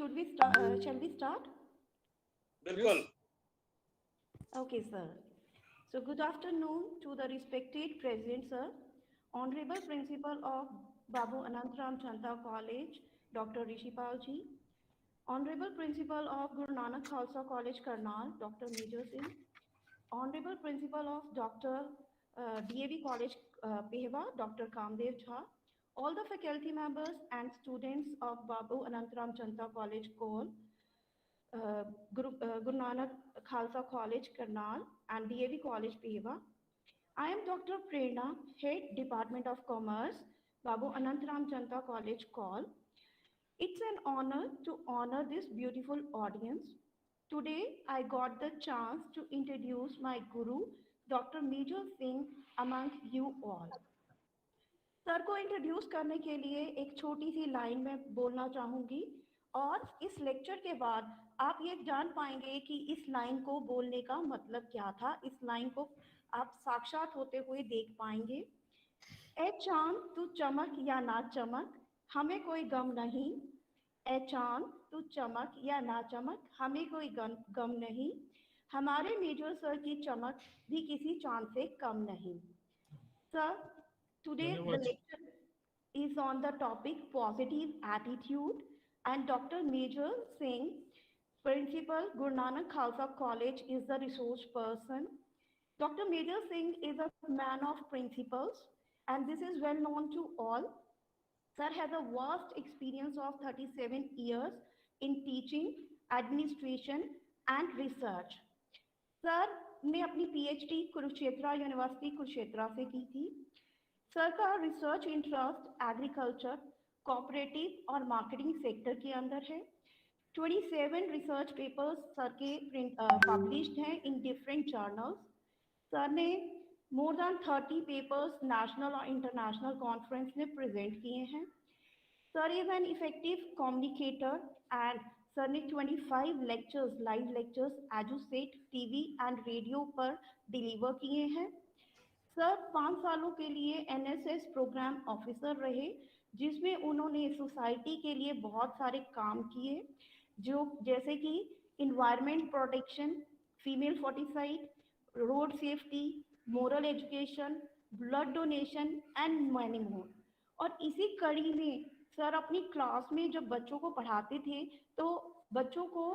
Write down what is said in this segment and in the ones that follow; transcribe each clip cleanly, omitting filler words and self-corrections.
Shall we start? बिल्कुल। Okay, sir. So, good afternoon to the respected President, sir, Honorable Principal of Babu Anantram Chanta College, Dr. Rishipal ji, Honorable Principal of Guru Nanak Khalsa College, Karnal, Dr. Major Singh, Honorable Principal of Dr. DAV College, Pehwa, Dr. Kamdev Jha, all the faculty members and students of Babu Anantram Chanta College, Kol, Guru Nanak Khalsa College, Karnal, and DAV College, Pehwa. I am Dr. Prerna, Head Department of Commerce, Babu Anantram Chanta College, Call. It's an honor to honor this beautiful audience. Today, I got the chance to introduce my guru, Dr. Major Singh, among you all. Sir को introduce करने के लिए एक छोटी सी line में बोलना चाहूँगी और इस लेक्चर के बाद आप ये जान पाएंगे कि इस लाइन को बोलने का मतलब क्या था। इस लाइन को आप साक्षात होते हुए देख पाएंगे। ए चांद तू चमक या ना चमक हमें कोई गम नहीं, ए चांद तू चमक या ना चमक हमें कोई गम नहीं, हमारे मेजर सर की चमक भी किसी चांद से कम नहीं। Sir, today the lecture is on the topic positive attitude, and Dr. Major Singh, Principal Guru Nanak Khalsa College, is the resource person. Dr. Major Singh is a man of principles, and this is well known to all. Sir has a vast experience of 37 years in teaching, administration, and research. Sir ने अपनी PhD Kurukshetra university Kurukshetra से की थी। Sir का research interest agriculture, cooperative और marketing sector के अंदर है। 27 रिसर्च पेपर्स सर के पब्लिश्ड हैं इन डिफरेंट जर्नल्स। सर ने मोर देन 30 पेपर्स नेशनल और इंटरनेशनल कॉन्फ्रेंस में प्रेजेंट किए हैं। Sir is an effective communicator and sir ने 25 lectures, live lectures Edusat TV and radio पर डिलीवर किए हैं। सर 5 सालों के लिए एनएसएस प्रोग्राम ऑफिसर रहे, जिसमें उन्होंने सोसाइटी के लिए बहुत सारे काम किए, जो जैसे कि environment protection, female foeticide, road safety, moral education, blood donation and many more. और इसी कड़ी में सर अपनी क्लास में जब बच्चों को पढ़ाते थे तो बच्चों को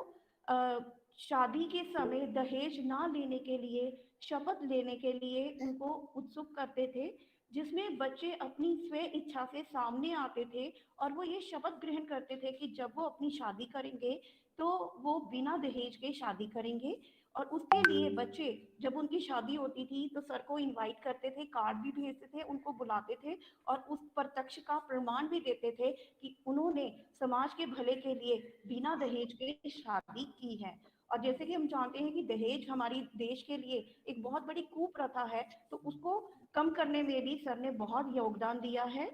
शादी के समय दहेज ना लेने के लिए, शपथ लेने के लिए उनको उत्सुक करते थे, जिसमें बच्चे अपनी स्व इच्छा से सामने आते थे और वो ये शपथ ग्रहण करते थे कि जब वो अपनी शादी करेंगे तो वो बिना दहेज के शादी करेंगे। और उसके लिए बच्चे जब उनकी शादी होती थी तो सर को इनवाइट करते थे, कार्ड भी भेजते थे, उनको बुलाते थे और उस प्रत्यक्ष का प्रमाण भी देते थे कि उन्होंने समाज के भले के लिए बिना दहेज के शादी की है। और जैसे कि हम जानते हैं कि दहेज हमारी देश के लिए एक बहुत बड़ी कुप्रथा है, तो उसको कम करने में भी सर ने बहुत योगदान दिया है।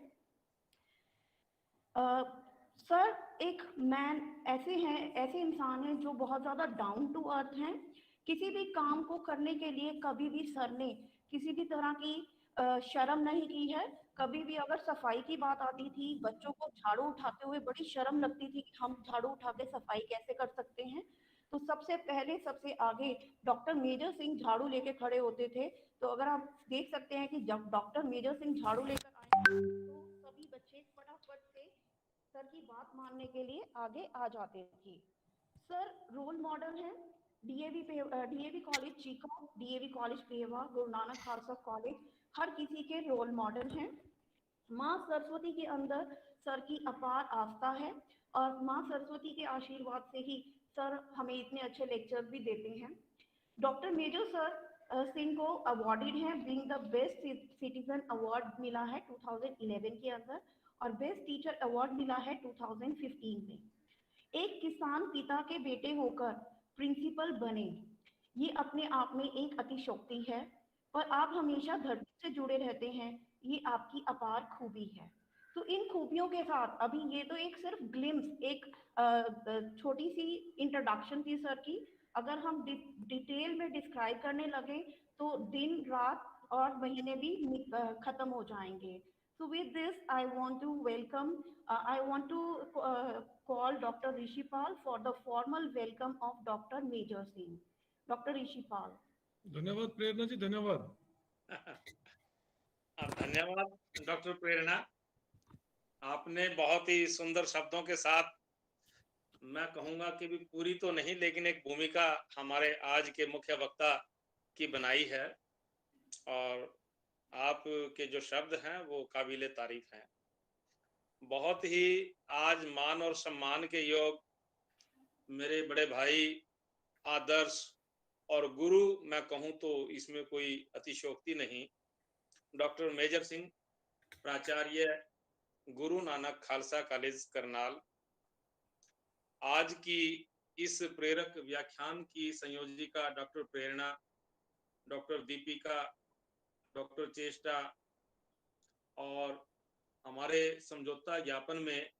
सर एक मैन ऐसे इंसान हैं जो बहुत ज़्यादा डाउन टू अर्थ हैं। किसी भी काम को करने के लिए कभी भी सर ने किसी भी तरह की शर्म नहीं की है। कभी भी अगर सफाई की बात आती थी, बच्चों को झाड़ू उठाते हुए बड़ी शर्म लगती थी कि हम झाड़ू उठा के सफाई कैसे कर सकते हैं, तो सबसे पहले सबसे आगे डॉक्टर मेजर सिंह झाड़ू लेके खड़े होते थे। तो अगर आप देख सकते हैं कि जब डॉक्टर मेजर सिंह झाड़ू लेकर आए तो सभी बच्चे फटाफट से सर की बात मानने के लिए आगे आ जाते थे। सर रोल मॉडल है DAV college Cheeka, DAV college Pehowa, Guru Nanak Khalsa college, हर किसी के रोल मॉडल हैं। माँ सरस्वती के अंदर सर की अपार आस्था है और माँ सरस्वती के आशीर्वाद से ही सर हमें इतने अच्छे लेक्चर भी देते हैं। डॉक्टर मेजर सर सिंह को अवॉर्डेड हैं, being the best citizen award मिला है 2011 के अंदर और बेस्ट टीचर अवार्ड मिला है 2015 में। एक किसान पिता के बेटे होकर प्रिंसिपल बने, ये अपने आप में एक अतिशयोक्ति है और आप हमेशा धरती से जुड़े रहते हैं, ये आपकी अपार खूबी है। तो इन खूबियों के साथ अभी ये तो एक सिर्फ ग्लिम्स, एक छोटी सी इंट्रोडक्शन थी सर की। अगर हम डिटेल में डिस्क्राइब करने लगे तो दिन रात और महीने भी खत्म हो जाएंगे। So with this, I want to welcome, I want to call Dr. Rishipal for the formal welcome of Dr. Major Singh. Dr. Rishipal. धन्यवाद प्रेरणा जी, धन्यवाद। धन्यवाद डॉक्टर प्रेरणा, आपने बहुत ही सुंदर शब्दों के साथ, मैं कहूंगा कि भी पूरी तो नहीं लेकिन एक भूमिका हमारे आज के मुख्य वक्ता की बनाई है, और आपके जो शब्द हैं वो काबिले तारीफ हैं। बहुत ही आज मान और सम्मान के योग मेरे बड़े भाई, आदर्श और गुरु, मैं कहूं तो इसमें कोई अतिशयोक्ति नहीं, डॉक्टर मेजर सिंह, प्राचार्य गुरु नानक खालसा कॉलेज करनाल, आज की इस प्रेरक व्याख्यान की संयोजिका डॉक्टर प्रेरणा, डॉक्टर दीपिका, डॉक्टर चेष्टा, और हमारे समझौता ज्ञापन में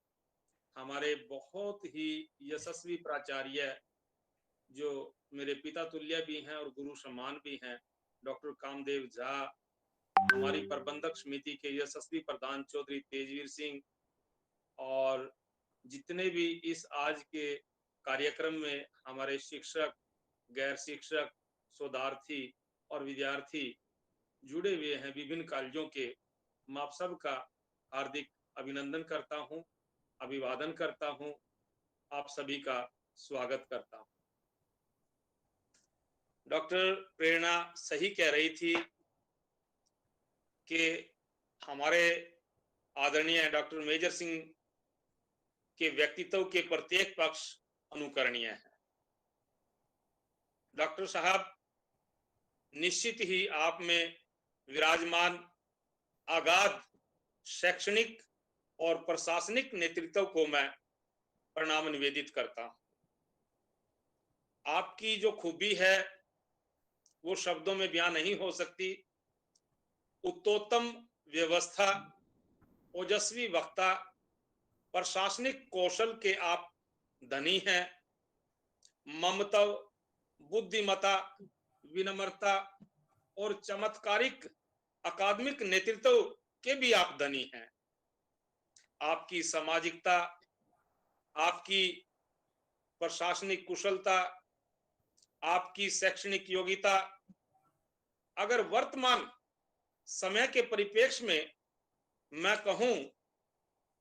हमारे बहुत ही यशस्वी प्राचार्य जो मेरे पिता तुल्य भी हैं और गुरु समान भी हैं, डॉक्टर कामदेव झा, हमारी प्रबंधक समिति के यशस्वी प्रधान चौधरी तेजवीर सिंह, और जितने भी इस आज के कार्यक्रम में हमारे शिक्षक, गैर शिक्षक, शोधार्थी और विद्यार्थी जुड़े हुए हैं विभिन्न कॉलेजों के, मैं आप सबका हार्दिक अभिनंदन करता हूं, अभिवादन करता हूं, आप सभी का स्वागत करता हूं। डॉक्टर प्रेरणा सही कह रही थी कि हमारे आदरणीय डॉक्टर मेजर सिंह के व्यक्तित्व के प्रत्येक पक्ष अनुकरणीय है। डॉक्टर साहब, निश्चित ही आप में विराजमान अगाध शैक्षणिक और प्रशासनिक नेतृत्व को मैं प्रणाम निवेदित करता हूं। आपकी जो खूबी है वो शब्दों में बयां नहीं हो सकती। उत्तोत्तम व्यवस्था, ओजस्वी वक्ता, प्रशासनिक कौशल के आप धनी हैं। ममता, बुद्धिमता, विनम्रता और चमत्कारिक अकादमिक नेतृत्व के भी आप धनी हैं। आपकी सामाजिकता, आपकी प्रशासनिक कुशलता, आपकी शैक्षणिक योग्यता, अगर वर्तमान समय के परिप्रेक्ष्य में मैं कहूं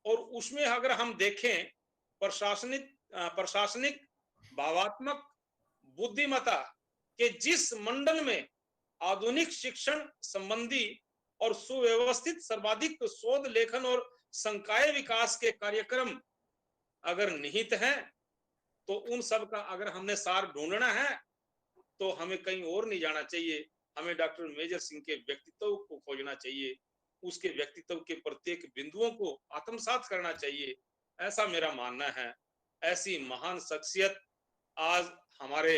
और उसमें अगर हम देखें, प्रशासनिक भावात्मक बुद्धिमत्ता के जिस मंडल में आधुनिक शिक्षण संबंधी और सुव्यवस्थित सर्वाधिक शोध लेखन और संकाय विकास के कार्यक्रम अगर निहित हैं, तो उन सब का अगर हमने सार ढूंढना है तो हमें कहीं और नहीं जाना चाहिए, हमें डॉक्टर मेजर सिंह के व्यक्तित्व को खोजना चाहिए, उसके व्यक्तित्व के प्रत्येक बिंदुओं को आत्मसात करना चाहिए, ऐसा मेरा मानना है। ऐसी महान शख्सियत आज हमारे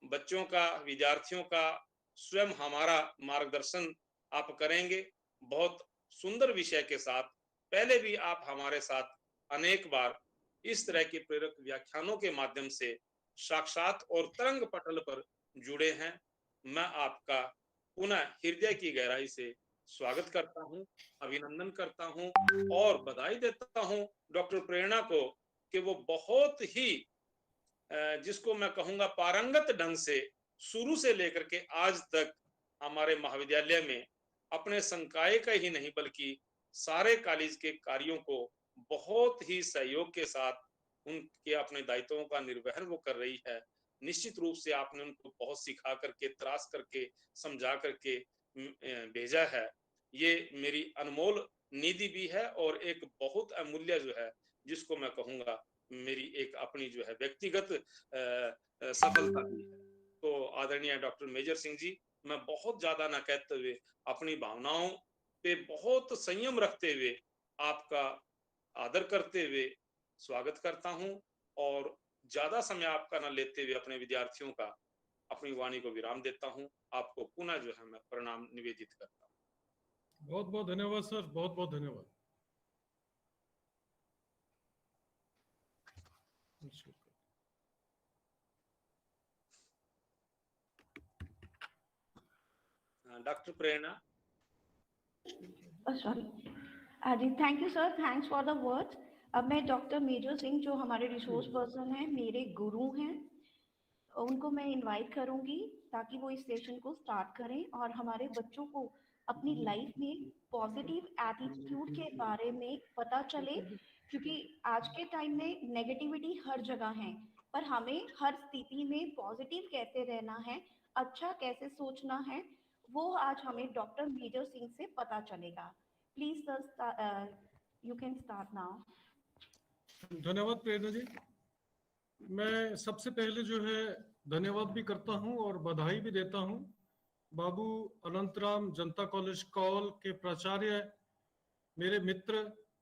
बच्चों का, विद्यार्थियों का, स्वयं हमारा मार्गदर्शन आप करेंगे बहुत सुंदर विषय के साथ। पहले भी आप हमारे साथ अनेक बार इस तरह के प्रेरक व्याख्यानों के माध्यम से साक्षात और तरंग पटल पर जुड़े हैं। मैं आपका पुनः हृदय की गहराई से स्वागत करता हूं, अभिनंदन करता हूं और बधाई देता हूं डॉक्टर प्रेरणा को कि वो बहुत ही जिसको मैं कहूंगा पारंगत ढंग से शुरू से लेकर के आज तक हमारे महाविद्यालय में अपने संकाय का ही नहीं बल्कि सारे कॉलेज के कार्यों को बहुत ही सहयोग के साथ उनके अपने दायित्वों का निर्वहन वो कर रही है। निश्चित रूप से आपने उनको बहुत सिखा करके, त्रास करके, समझा करके भेजा है। ये मेरी अनमोल निधि भी है और एक बहुत अमूल्य जो है, जिसको मैं कहूंगा मेरी एक अपनी जो है व्यक्तिगत सफलता भी है। तो आदरणीय डॉक्टर मेजर सिंह जी, मैं बहुत ज्यादा न कहते हुए, अपनी भावनाओं पे बहुत संयम रखते हुए, आपका आदर करते हुए स्वागत करता हूं और ज्यादा समय आपका न लेते हुए अपने विद्यार्थियों का अपनी वाणी को विराम देता हूं। आपको पुनः जो है मैं प्रणाम निवेदित करता हूं। बहुत बहुत धन्यवाद सर, बहुत बहुत धन्यवाद। Doctor Prerna. Sorry. Thank you, sir. Thanks for the words. अब मैं डॉक्टर मेजर सिंह, जो हमारे रिसोर्स पर्सन हैं, मेरे गुरु हैं, उनको मैं इनवाइट करूंगी ताकि वो इस सेशन को स्टार्ट करें और हमारे बच्चों को अपनी लाइफ में पॉजिटिव एटीट्यूड के बारे में पता चले, क्योंकि आज के टाइम में नेगेटिविटी हर जगह है, पर हमें हर स्थिति में पॉजिटिव कैसे रहना है, अच्छा कैसे सोचना है, वो आज हमें डॉक्टर मेजर सिंह से पता चलेगा। Please sir, you can start now. धन्यवाद प्रेरणा जी। मैं सबसे पहले जो है धन्यवाद भी करता हूं और बधाई भी देता हूं बाबू अनंतराम जनता कॉलेज कॉल के प्राचार्य, मेरे मित्र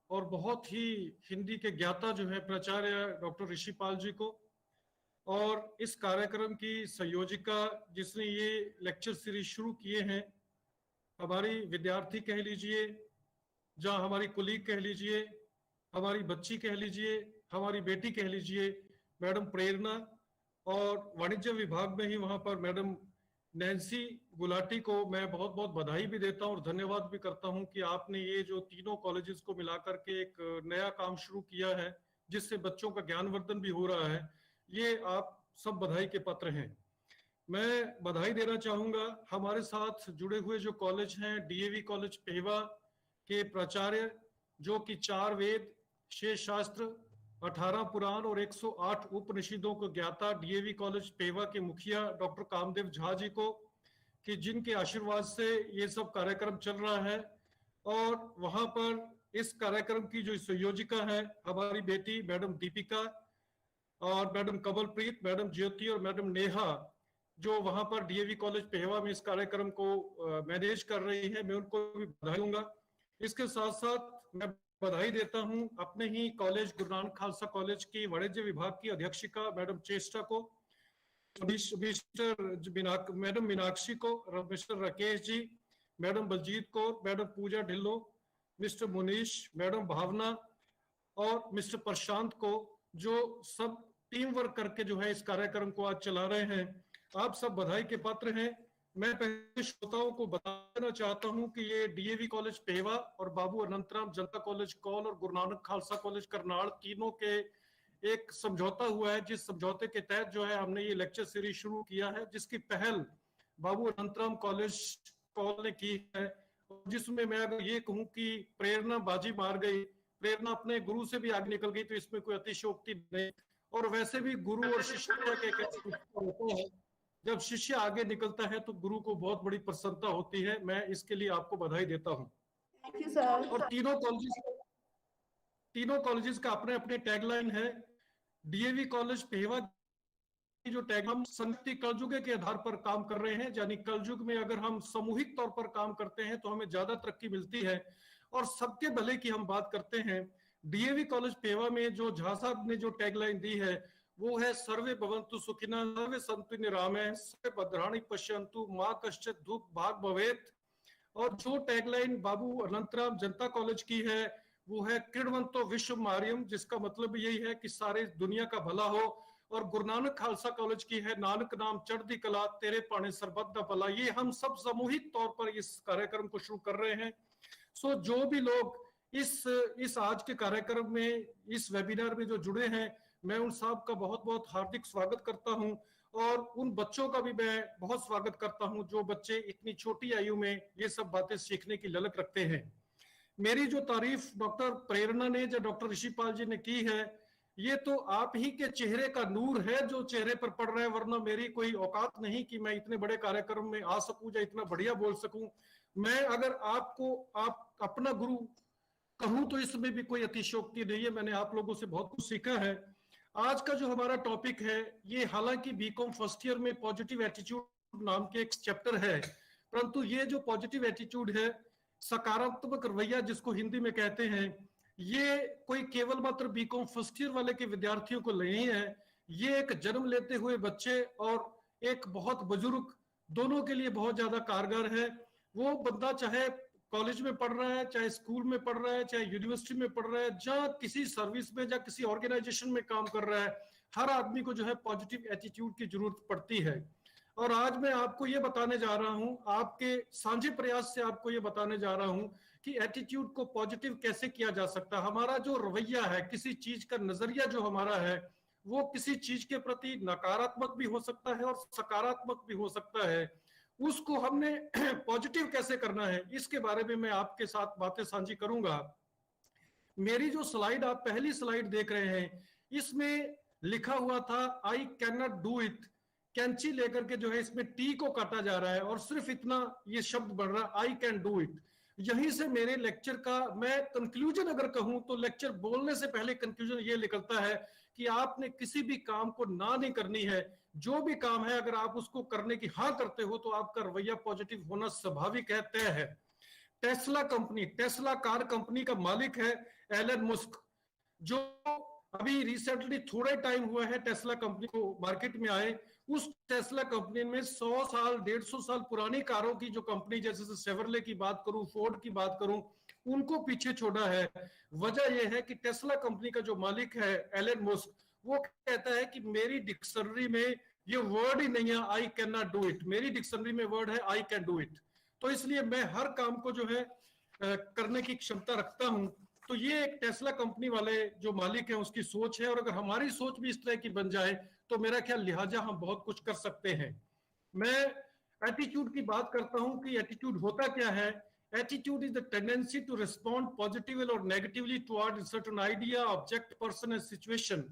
और बहुत ही हिंदी के ज्ञाता जो है प्राचार्य डॉक्टर ऋषिपाल जी को, और इस कार्यक्रम की संयोजिका जिसने ये लेक्चर सीरीज शुरू किए हैं, हमारी विद्यार्थी कह लीजिए, जहाँ हमारी कुलीग कह लीजिए, हमारी बच्ची कह लीजिए, हमारी बेटी कह लीजिए, मैडम प्रेरणा, और वाणिज्य विभाग में ही वहां पर मैडम नैन्सी गुलाटी को मैं बहुत बहुत बधाई भी देता हूं और धन्यवाद भी करता हूं कि आपने ये जो तीनों कॉलेजेस को मिलाकर के एक नया काम शुरू किया है जिससे बच्चों का ज्ञानवर्धन भी हो रहा है। ये आप सब बधाई के पात्र हैं। मैं बधाई देना चाहूंगा हमारे साथ जुड़े हुए जो कॉलेज हैं, डीएवी कॉलेज पेवा के प्राचार्य, जो कि 4 वेद, 6 शास्त्र, 18 पुराण और 108 उपनिषदों को ज्ञाता डीएवी कॉलेज पेवा के मुखिया डॉक्टर कामदेव झा जी को, कि जिनके आशीर्वाद से ये सब कार्यक्रम चल रहा है। और वहां पर इस कार्यक्रम की जो संयोजिका है हमारी बेटी मैडम दीपिका, और मैडम कमलप्रीत, मैडम ज्योति और मैडम नेहा, जो वहां पर डीएवी कॉलेज पेवा में इस कार्यक्रम को मैनेज कर रही है, मैं उनको भी बधाई दूंगा। इसके साथ साथ मैं बधाई देता हूं अपने ही कॉलेज गुरु नानक खालसा कॉलेज की वाणिज्य विभाग की अध्यक्षिका मैडम चेष्टा को, मैडम मीनाक्षी को, mister Rakesh ji, madam Baljeet Kaur, madam पूजा ढिल्लो, मिस्टर मुनीश, मैडम भावना और मिस्टर प्रशांत को, जो सब टीम वर्क करके जो है इस कार्यक्रम को आज चला रहे हैं। आप सब बधाई के पात्र हैं। मैं पहले श्रोताओं को बताना चाहता हूं कि ये डीएवी कॉलेज पेवा और बाबू अनंतराम जनता कॉलेज कॉल और गुरु नानक खालसा कॉलेज करनाल तीनों के एक समझौता हुआ है, जिस समझौते के तहत जो है हमने ये लेक्चर सीरीज शुरू किया है, जिसकी पहल बाबू अनंतराम कॉलेज कॉल ने की है, जिसमें मैं अगर ये कहूं कि प्रेरणा बाजी मार गई, प्रेरणा अपने गुरु से भी आगे निकल गई, तो इसमें कोई अतिशयोक्ति नहीं। और वैसे भी गुरु और शिष्य के होता है, जब शिष्य आगे निकलता है तो गुरु को बहुत बड़ी प्रसन्नता होती है। मैं इसके लिए आपको बधाई देता हूं। Thank you sir. और तीनों कॉलेजेस का अपने अपने टैगलाइन है। डीएवी कॉलेज पेवा की जो टैग, हम संगति कलयुग के आधार पर काम कर रहे हैं, यानी कलयुग में अगर हम सामूहिक तौर पर काम करते हैं तो हमें ज्यादा तरक्की मिलती है और सबके भले की हम बात करते हैं। डीएवी कॉलेज पेवा में जो झा साहब ने जो टैगलाइन दी है वो है सर्वे भवन्तु सुखिनः सर्वे सन्तु निरामय सर्वे भद्राणि पश्यन्तु मा कश्चित् दुःख भाग भवेत्। और जो टैगलाइन बाबू अनंतराम जनता कॉलेज की है वो है कृण्वन्तो विश्व मार्यम, जिसका मतलब यही है कि सारे दुनिया का भला हो। और गुरु नानक खालसा कॉलेज की है नानक नाम चढ़दी कला तेरे पाने सरबत दा भला। ये हम सब सामूहिक तौर पर इस कार्यक्रम को शुरू कर रहे हैं। सो जो भी लोग इस आज के कार्यक्रम में, इस वेबिनार में जो जुड़े हैं, मैं उन सब का बहुत बहुत हार्दिक स्वागत करता हूं और उन बच्चों का भी मैं बहुत स्वागत करता हूं जो बच्चे इतनी छोटी आयु में ये सब बातें सीखने की ललक रखते हैं। मेरी जो तारीफ डॉक्टर प्रेरणा ने, जो डॉक्टर ऋषिपाल जी ने की है, ये तो आप ही के चेहरे का नूर है जो चेहरे पर पड़ रहा है, वरना मेरी कोई औकात नहीं कि मैं इतने बड़े कार्यक्रम में आ सकूं या इतना बढ़िया बोल सकूं। मैं अगर आपको आप अपना गुरु कहूं तो इसमें भी कोई अतिशयोक्ति नहीं है। मैंने आप लोगों से बहुत कुछ सीखा है। आज का जो हमारा टॉपिक है ये हालांकि बीकॉम फर्स्ट ईयर में पॉजिटिव एटीट्यूड नाम के एक चैप्टर है, परंतु ये जो पॉजिटिव एटीट्यूड है, सकारात्मक रवैया जिसको हिंदी में कहते हैं, ये कोई केवल मात्र बीकॉम फर्स्ट ईयर वाले के विद्यार्थियों को नहीं है। ये एक जन्म लेते हुए बच्चे और एक बहुत बुजुर्ग दोनों के लिए बहुत ज्यादा कारगर है। वो बंदा चाहे कॉलेज में पढ़ रहा है, चाहे स्कूल में पढ़ रहा है, चाहे यूनिवर्सिटी में पढ़ रहा है, जहाँ किसी सर्विस में या किसी ऑर्गेनाइजेशन में काम कर रहा है, हर आदमी को जो है पॉजिटिव एटीट्यूड की जरूरत पड़ती है। और आज मैं आपको ये बताने जा रहा हूँ, आपके साझे प्रयास से आपको ये बताने जा रहा हूँ कि एटीट्यूड को पॉजिटिव कैसे किया जा सकता है। हमारा जो रवैया है, किसी चीज का नजरिया जो हमारा है, वो किसी चीज के प्रति नकारात्मक भी हो सकता है और सकारात्मक भी हो सकता है। उसको हमने पॉजिटिव कैसे करना है, इसके बारे में मैं आपके साथ बातें साझी करूंगा। मेरी जो स्लाइड, आप पहली स्लाइड देख रहे हैं, इसमें लिखा हुआ था I can not do it. कैंची लेकर के जो है इसमें टी को काटा जा रहा है और सिर्फ इतना ये शब्द बन रहा है, आई कैन डू इट। यहीं से मेरे लेक्चर का मैं कंक्लूजन अगर कहूं तो लेक्चर बोलने से पहले कंक्लूजन ये निकलता है कि आपने किसी भी काम को ना नहीं करनी है। जो भी काम है अगर आप उसको करने की हाँ करते हो तो आपका रवैया पॉजिटिव होना स्वाभाविक है, तय है। Tesla company, Tesla car company का मालिक है एलन मस्क, जो अभी रिसेंटली थोड़े टाइम हुआ है टेस्ला कंपनी को मार्केट में आए। उस टेस्ला कंपनी में 100 साल 150 साल पुरानी कारों की जो कंपनी, जैसे शेवरले की बात करूं, फोर्ड की बात करूं, उनको पीछे छोड़ा है। वजह यह है कि टेस्ला कंपनी का जो मालिक है एलन मस्क, वो कहता है कि मेरी डिक्शनरी में ये वर्ड ही नहीं है I can not do it, मेरी डिक्शनरी में वर्ड है आई कैन डू इट। तो इसलिए मैं हर काम को जो है करने की क्षमता रखता हूं। तो ये एक टेस्ला कंपनी वाले जो मालिक है उसकी सोच है, और अगर हमारी सोच भी इस तरह की बन जाए तो मेरा ख्याल लिहाजा हम बहुत कुछ कर सकते हैं। मैं एटीट्यूड की बात करता हूं कि एटीट्यूड होता क्या है। Attitude is the tendency to respond positively और negatively toward certain idea, object, person and situation.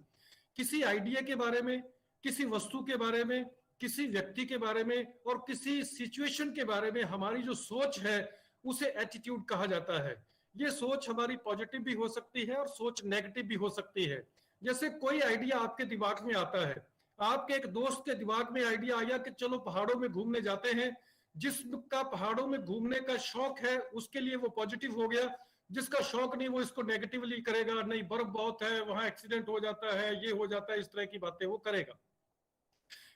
किसी आइडिया के बारे में, किसी वस्तु के बारे में, किसी व्यक्ति के बारे में और किसी सिचुएशन के बारे में हमारी जो सोच है उसे एटीट्यूड कहा जाता है। ये सोच हमारी पॉजिटिव भी हो सकती है और सोच नेगेटिव भी हो सकती है। जैसे कोई आइडिया आपके दिमाग में आता है, आपके एक दोस्त के दिमाग में आइडिया आया कि चलो पहाड़ों में घूमने जाते हैं। जिसका पहाड़ों में घूमने का शौक है उसके लिए वो पॉजिटिव हो गया, जिसका शौक नहीं वो इसको नेगेटिवली करेगा, नहीं बर्फ बहुत है, वहां एक्सीडेंट हो जाता है, ये हो जाता है, इस तरह की बातें वो करेगा।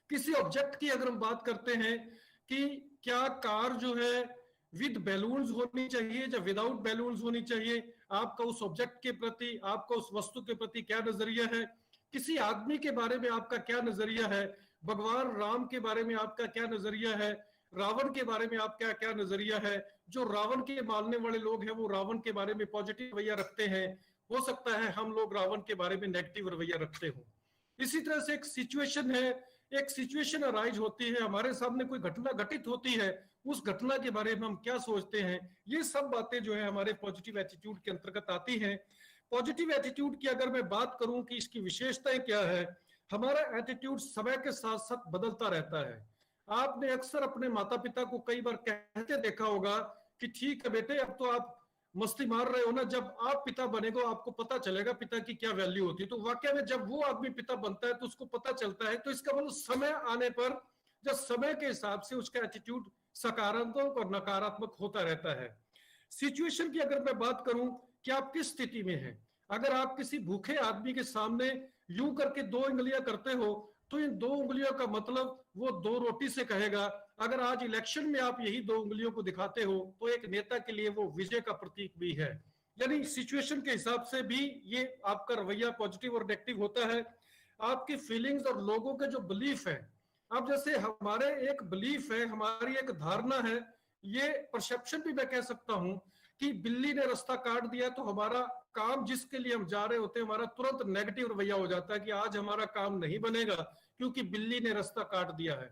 किसी ऑब्जेक्ट की अगर हम बात करते हैं कि क्या कार जो है विद बैलून्स होनी चाहिए या विदाउट बैलून्स होनी चाहिए, आपका उस ऑब्जेक्ट के प्रति, आपका उस वस्तु के प्रति क्या नजरिया है। किसी आदमी के बारे में आपका क्या नजरिया है, भगवान राम के बारे में आपका क्या नजरिया है, रावण के बारे में आपका क्या नजरिया है। जो रावण के मानने वाले लोग हैं वो रावण के बारे में पॉजिटिव रवैया रखते हैं, हो सकता है हम लोग रावण के बारे में नेगेटिव रवैया रखते हो। इसी तरह से एक सिचुएशन है, एक सिचुएशन अराइज होती है, हमारे सामने कोई घटना घटित होती है, उस घटना के बारे में हम क्या सोचते हैं। ये सब बातें जो है हमारे पॉजिटिव एटीट्यूड के अंतर्गत आती हैं। पॉजिटिव एटीट्यूड की अगर मैं बात करूं कि इसकी विशेषताएं क्या है, हमारा एटीट्यूड समय के साथ साथ बदलता रहता है। आपने अक्सर अपने माता पिता को कई बार कहते देखा होगा कि ठीक है बेटे अब तो आप मस्ती मार रहे हो ना, जब आप पिता बनेगो आपको पता चलेगा पिता की क्या वैल्यू होती है। तो वाकई में जब वो आदमी पिता बनता है तो उसको पता चलता है। तो इसका मतलब समय आने पर जब समय के हिसाब से उसका एटीट्यूड सकारात्मक और नकारात्मक होता रहता है। सिचुएशन की अगर मैं बात करूं कि आप किस स्थिति में हैं, अगर आप किसी भूखे आदमी के सामने यूं करके 2 उंगलियां करते हो तो इन 2 उंगलियों का मतलब वो 2 रोटी से कहेगा। अगर आज इलेक्शन में आप यही 2 उंगलियों को दिखाते हो तो एक नेता के लिए वो विजय का प्रतीक भी है। यानी सिचुएशन के हिसाब से भी ये आपका रवैया पॉजिटिव और नेगेटिव होता है। आपकी फीलिंग्स और लोगों के जो बिलीफ है, अब जैसे हमारे एक बिलीफ है, हमारी एक धारणा है, ये परसेप्शन भी मैं कह सकता हूं कि बिल्ली ने रास्ता काट दिया तो हमारा काम जिसके लिए हम जा रहे होते हैं हमारा तुरंत नेगेटिव रवैया हो जाता है कि आज हमारा काम नहीं बनेगा क्योंकि बिल्ली ने रास्ता काट दिया है।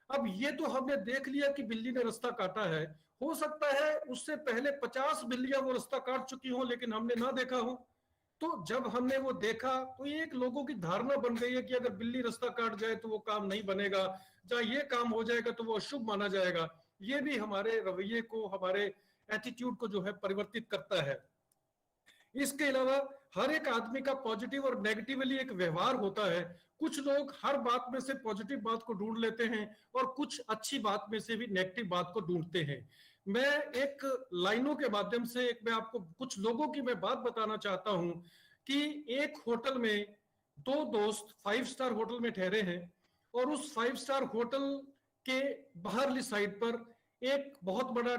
अब ये तो हमने देख लिया कि बिल्ली ने रास्ता काटा है, हो सकता है उससे पहले 50 बिल्लियां वो रास्ता काट चुकी हो लेकिन हमने ना देखा हो। तो जब हमने वो देखा तो ये एक लोगों की धारणा बन गई है कि अगर बिल्ली रास्ता काट जाए तो वो काम नहीं बनेगा, या ये काम हो जाएगा तो वो अशुभ माना जाएगा। ये भी हमारे रवैये को, हमारे एटीट्यूड को जो है परिवर्तित करता है। इसके अलावा हर एक आदमी का पॉजिटिव और नेगेटिवली एक व्यवहार होता है। कुछ लोग हर बात में से पॉजिटिव बात को ढूंढ लेते हैं और कुछ अच्छी बात में से भी नेगेटिव बात को ढूंढते हैं। मैं एक लाइनों के माध्यम से मैं आपको कुछ लोगों की मैं बात बताना चाहता हूं कि एक होटल में 2 दोस्त 5 स्टार होटल में ठहरे हैं और उस 5 स्टार होटल के बाहरली साइड पर एक बहुत बड़ा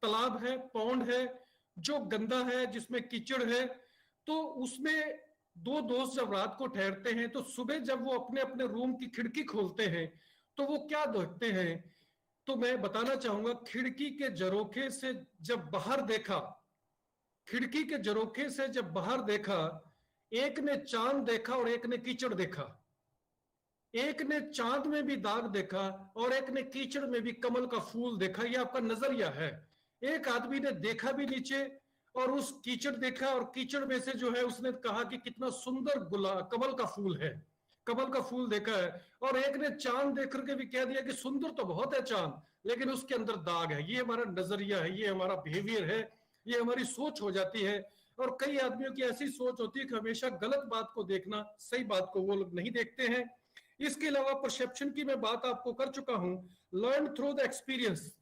तालाब है, पौंड है जो गंदा है, जिसमें कीचड़ है। तो उसमें 2 दोस्त जब रात को ठहरते हैं तो सुबह जब वो अपने अपने रूम की खिड़की खोलते हैं तो वो क्या देखते हैं, तो मैं बताना चाहूंगा खिड़की के झरोखे से जब बाहर देखा खिड़की के झरोखे से जब बाहर देखा, एक ने चांद देखा और एक ने कीचड़ देखा। एक ने चांद में भी दाग देखा और एक ने कीचड़ में भी कमल का फूल देखा। ये आपका नजरिया है। एक आदमी ने देखा भी नीचे और उस कीचड़ देखा, और कीचड़ में से जो है उसने कहा कि कितना सुंदर कमल का फूल है, कमल का फूल देखा है। और एक ने चांद देख करके भी कह दिया कि सुंदर तो बहुत है चांद, लेकिन उसके अंदर दाग है। ये हमारा नजरिया है, ये हमारा बिहेवियर है, ये हमारी सोच हो जाती है। और कई आदमियों की ऐसी सोच होती है कि हमेशा गलत बात को देखना, सही बात को वो लोग नहीं देखते हैं। इसके अलावा परसेप्शन की मैं बात आपको कर चुका हूं। Learn through the experience.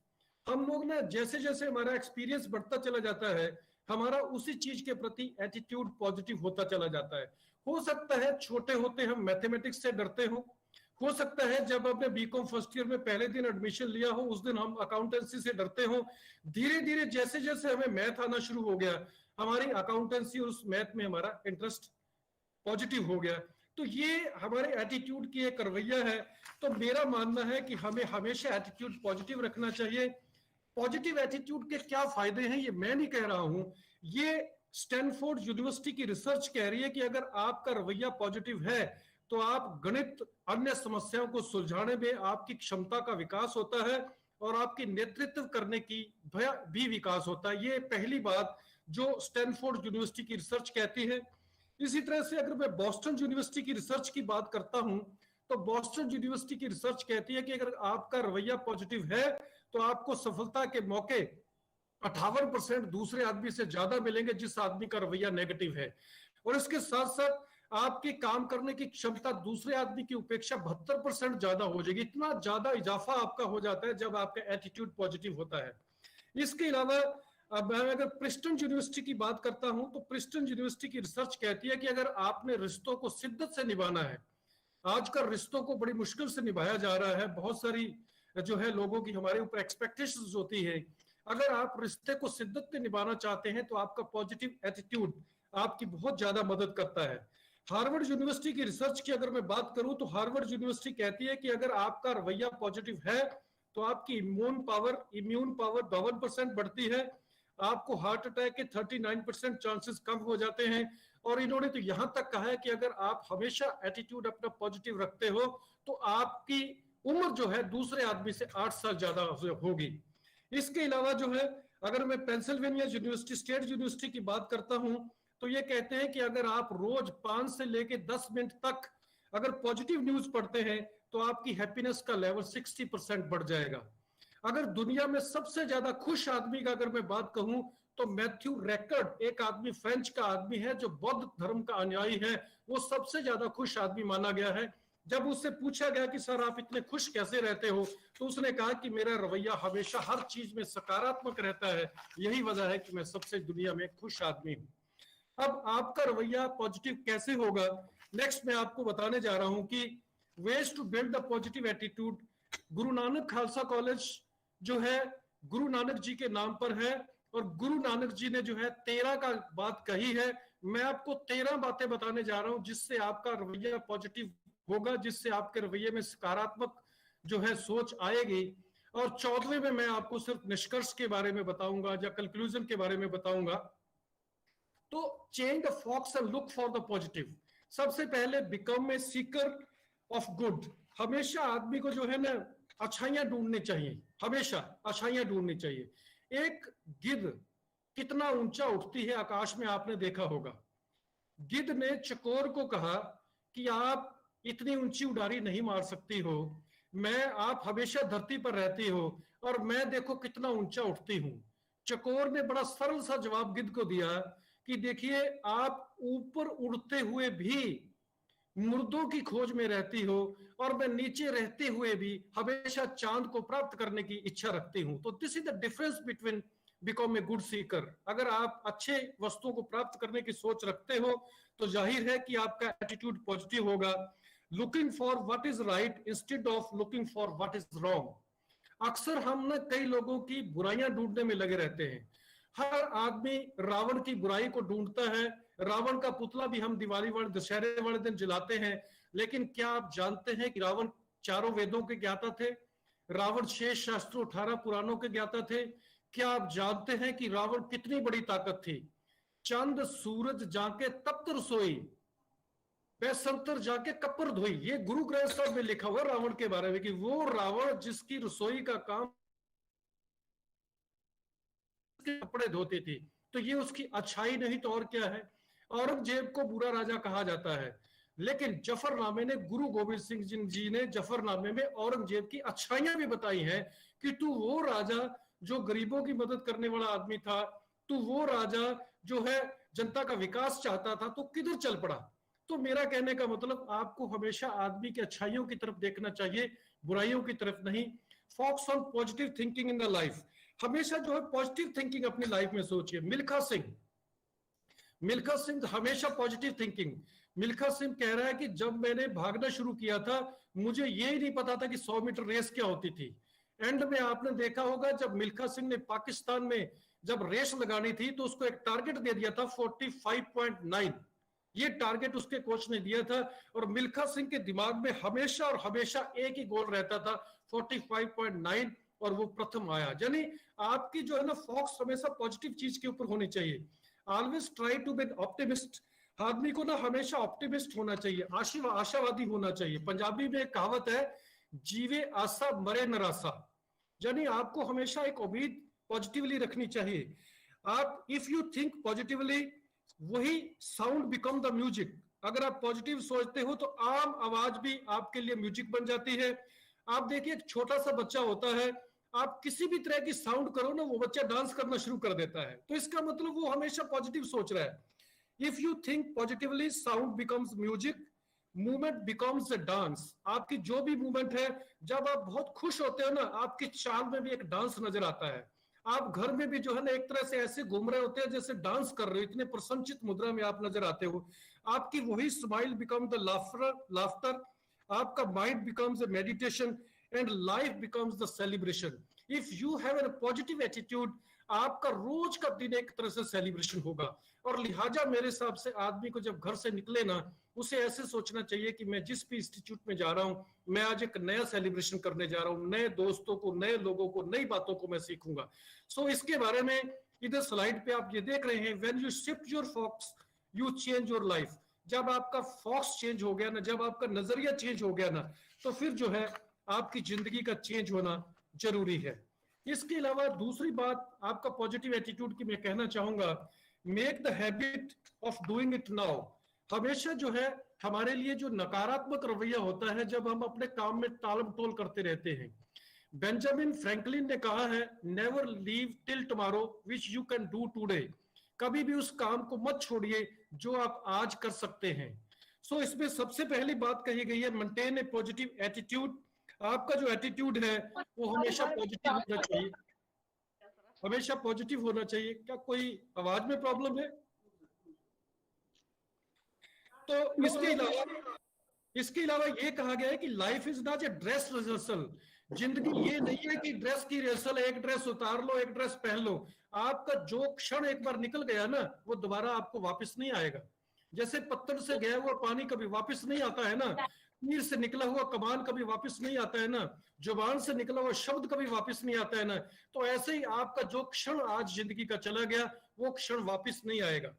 हम लोग ना जैसे जैसे हमारा एक्सपीरियंस बढ़ता चला जाता है, हमारा उसी चीज के प्रति एटीट्यूड पॉजिटिव होता चला जाता है। हो सकता है छोटे होते हम मैथमेटिक्स से डरते हो सकता है जब हमने बीकॉम फर्स्ट ईयर में पहले दिन एडमिशन लिया हो उस दिन हम अकाउंटेंसी से डरते हो। धीरे धीरे जैसे जैसे हमें मैथ आना शुरू हो गया, हमारी अकाउंटेंसी और उस मैथ में हमारा इंटरेस्ट पॉजिटिव हो गया। तो ये हमारे एटीट्यूड की एक रवैया है। तो मेरा मानना है कि हमें हमेशा एटीट्यूड पॉजिटिव रखना चाहिए। पॉजिटिव एटीट्यूड के क्या फायदे हैं ये मैं नहीं कह रहा हूं, ये स्टैनफोर्ड यूनिवर्सिटी की रिसर्च कह रही है कि अगर आपका रवैया पॉजिटिव है तो आप गणित अन्य समस्याओं को सुलझाने में आपकी क्षमता का विकास होता है और आपकी नेतृत्व करने की भी विकास होता है। ये पहली बात जो स्टैनफोर्ड यूनिवर्सिटी की रिसर्च कहती है। इसी तरह से अगर मैं बॉस्टन यूनिवर्सिटी की रिसर्च की बात करता हूं तो बॉस्टन यूनिवर्सिटी की रिसर्च कहती है कि अगर आपका रवैया पॉजिटिव है तो आपको सफलता के मौके 58% दूसरे आदमी से ज्यादा मिलेंगे जिस आदमी का रवैया नेगेटिव है। और इसके साथ साथ आपकी काम करने की क्षमता दूसरे आदमी की उपेक्षा 72% ज्यादा हो जाएगी। इतना ज्यादा इजाफा आपका हो जाता है जब आपका एटीट्यूड पॉजिटिव होता है। इसके अलावा अब मैं अगर प्रिस्टन यूनिवर्सिटी की बात करता हूं तो प्रिस्टन यूनिवर्सिटी की रिसर्च कहती है कि अगर आपने रिश्तों को शिद्दत से निभाना है, आजकल रिश्तों को बड़ी मुश्किल से निभाया जा रहा है, बहुत सारी जो है लोगों की हमारे ऊपर एक्सपेक्टेशंस होती है। अगर आप रिश्ते को शिद्दत से निभाना चाहते हैं तो आपका पॉजिटिव एटीट्यूड आपकी बहुत ज्यादा मदद करता है। हार्वर्ड यूनिवर्सिटी की रिसर्च की अगर मैं बात करूं तो हार्वर्ड यूनिवर्सिटी कहती है कि अगर आपका रवैया पॉजिटिव है तो आपकी इम्यून पावर 52% बढ़ती है, आपको हार्ट अटैक के 39% चांसेस कम हो जाते हैं। और इन्होंने तो यहां तक कहा है कि अगर आप हमेशा एटीट्यूड अपना पॉजिटिव रखते हो तो आपकी उम्र जो है दूसरे आदमी से 8 साल ज्यादा होगी। इसके अलावा जो है अगर मैं पेंसिल्वेनिया यूनिवर्सिटी स्टेट यूनिवर्सिटी की बात करता हूं तो ये कहते हैं कि अगर आप रोज 5 से लेके 10 मिनट तक अगर पॉजिटिव न्यूज पढ़ते हैं तो आपकी हैप्पीनेस का लेवल 60% बढ़ जाएगा। अगर दुनिया में सबसे ज्यादा खुश आदमी का अगर मैं बात कहूं तो मैथ्यू रैकर्ड एक आदमी फ्रेंच का आदमी है जो बौद्ध धर्म का अनुयायी है, वो सबसे ज्यादा खुश आदमी माना गया है। जब उससे पूछा गया कि सर आप इतने खुश कैसे रहते हो तो उसने कहा कि मेरा रवैया हमेशा हर चीज में सकारात्मक रहता है, यही वजह है कि मैं सबसे दुनिया में खुश आदमी हूं। अब आपका रवैया पॉजिटिव कैसे होगा, नेक्स्ट मैं आपको बताने जा रहा हूं कि ways to build the positive attitude. Guru Nanak Khalsa college जो है गुरु नानक जी के नाम पर है और गुरु नानक जी ने जो है 13 का बात कही है। मैं आपको 13 बातें बताने जा रहा हूं जिससे आपका रवैया पॉजिटिव होगा, जिससे आपके रवैये में सकारात्मक जो है सोच आएगी। और 14वें में मैं आपको सिर्फ निष्कर्ष के बारे में बताऊंगा या कंक्लूजन के बारे में बताऊंगा। तो change the focus and look for the positive. सबसे पहले become a seeker of good. हमेशा आदमी को जो है ना अच्छाइयां ढूंढनी चाहिए, हमेशा अच्छाइयां ढूंढनी चाहिए। एक गिद्ध कितना ऊंचा उठती है आकाश में आपने देखा होगा। गिद्ध ने चकोर को कहा कि आप इतनी ऊंची उड़ारी नहीं मार सकती हो, आप हमेशा धरती पर रहती हो और मैं देखो कितना ऊंचा उठती हूं। चकोर ने बड़ा सरल सा जवाब गिद्ध को दिया कि देखिए आप ऊपर उड़ते हुए भी मुर्दों की खोज में रहती हो और मैं नीचे रहते हुए भी हमेशा चांद को प्राप्त करने की इच्छा रखती हूं। तो this is the difference between become a good Sikar. अगर आप अच्छे वस्तुओं को प्राप्त करने की सोच रखते हो तो जाहिर है कि आपका एटीट्यूड पॉजिटिव होगा। Looking for what is right instead of looking for what is wrong. अक्सर हम ना कई लोगों की बुराइयां ढूंढने में लगे रहते हैं। हर आदमी रावण की बुराई को ढूंढता है, रावण का पुतला भी हम दिवाली वाले दशहरे वाले दिन जलाते हैं। लेकिन क्या आप जानते हैं कि रावण 4 वेदों के ज्ञाता थे? रावण 6 शास्त्रों 18 पुराणों के ज्ञाता थे। क्या आप जानते हैं कि रावण कितनी बड़ी ताकत थी? चंद सूरज जाके तप्त रसोई, पैसंतर जाके कपर धोई। ये गुरु ग्रंथ साहब में लिखा हुआ रावण के बारे में कि वो रावण जिसकी रसोई का काम कपड़े धोती थी, तो ये उसकी अच्छाई नहीं तो और क्या है। औरंगजेब को बुरा राजा कहा जाता है, लेकिन जफरनामे ने, गुरु गोविंद सिंह जी ने जफरनामे में औरंगजेब की अच्छाइयां भी बताई हैं कि तू वो राजा जो गरीबों की मदद करने वाला आदमी था, तू वो राजा जो है जनता का विकास चाहता था, तो किधर चल पड़ा। तो मेरा कहने का मतलब, आपको हमेशा आदमी की अच्छाइयों की तरफ देखना चाहिए, बुराइयों की तरफ नहीं। Focus on positive thinking in the life, हमेशा जो है पॉजिटिव थिंकिंग अपनी लाइफ में सोचिए। मिल्खा सिंह हमेशा पॉजिटिव थिंकिंग। मिल्खा सिंह कह रहा है कि जब मैंने भागना शुरू किया था, मुझे ये ही नहीं पता था कि 100 मीटर रेस क्या होती थी। एंड में आपने देखा होगा, जब मिल्खा सिंह ने पाकिस्तान में जब रेस लगानी थी, तो उसको एक टारगेट दे दिया था 45.9, ये टारगेट उसके कोच ने दिया था। और मिल्खा सिंह के दिमाग में हमेशा और हमेशा एक ही गोल रहता था, 45.9, और वो प्रथम आया। यानी आपकी जो है ना फोकस हमेशा पॉजिटिव चीज के ऊपर होनी चाहिए। Always try to be optimist, आदमी को ना हमेशा ऑप्टिमिस्ट होना चाहिए, आशावादी होना चाहिए। पंजाबी में एक कहावत है, जीवे आशा मरे निराशा, यानी आपको हमेशा एक उम्मीद पॉजिटिवली रखनी चाहिए। आप इफ यू थिंक पॉजिटिवली, वही साउंड बिकम द म्यूजिक। अगर आप पॉजिटिव सोचते हो तो आम आवाज भी आपके लिए म्यूजिक बन जाती है। आप देखिए, एक छोटा सा बच्चा होता है, आप किसी भी तरह की साउंड करो ना, वो बच्चा डांस करना शुरू कर देता है, तो इसका मतलब वो हमेशा पॉजिटिव सोच रहा है। If you think positively, sound becomes music, movement becomes a dance. आपकी जो भी मूवमेंट है, जब आप बहुत खुश होते हो ना, आपकी चाल में भी एक डांस नजर आता है। आप घर में भी जो है ना एक तरह से ऐसे घूम रहे होते हैं जैसे डांस कर रहे हो, इतने प्रसन्नचित मुद्रा में आप नजर आते हो। आपकी वही स्माइल बिकम द लाफ्टर, आपका mind becomes a meditation, and life becomes the celebration. If you have a positive attitude, आपका रोज का दिन एक तरह से सेलिब्रेशन होगा। और लिहाजा मेरे हिसाब से आदमी को जब घर से निकले ना, उसे ऐसे सोचना चाहिए कि मैं जिस भी इंस्टीट्यूट में जा रहा हूं, मैं आज एक नया सेलिब्रेशन करने जा रहा हूं, नए दोस्तों को, नए लोगों को, नई बातों को मैं सीखूंगा। सो इसके बारे में इधर स्लाइड पे आप ये देख रहे हैं, when you shift your focus you change your life. जब आपका फोकस चेंज हो गया ना, जब आपका नजरिया चेंज हो गया ना, तो फिर जो है आपकी जिंदगी का चेंज होना जरूरी है। इसके अलावा दूसरी बात आपका पॉजिटिव एटीट्यूड की मैं कहना चाहूंगा, make the habit of doing it now. हमेशा जो है हमारे लिए जो नकारात्मक रवैया होता है, जब हम अपने काम में टालम टोल करते रहते हैं। बेंजामिन फ्रैंकलिन ने कहा है, never leave till tomorrow which you can do today. कभी भी उस काम को मत छोड़िए जो आप आज कर सकते हैं। सो इसमें सबसे पहली बात कही गई है, मेंटेन ए पॉजिटिव एटीट्यूड। आपका जो एटीट्यूड है वो हमेशा पॉजिटिव होना चाहिए, हमेशा पॉजिटिव होना चाहिए। क्या कोई आवाज में प्रॉब्लम है? तो इसके अलावा ये कहा गया है कि life is not a dress rehearsal. जिंदगी ये नहीं है कि ड्रेस की रिहर्सल, एक ड्रेस उतार लो, एक ड्रेस पहन लो। आपका जो क्षण एक बार निकल गया ना, वो दोबारा आपको वापस नहीं आएगा। जैसे पत्थर से गया हुआ पानी कभी वापस नहीं आता है ना, तीर से निकला हुआ कमान कभी वापस नहीं आता है ना, जुबान से निकला हुआ शब्द कभी वापस नहीं आता है ना, तो ऐसे ही आपका जो क्षण आज जिंदगी का चला गया, वो क्षण वापस नहीं आएगा।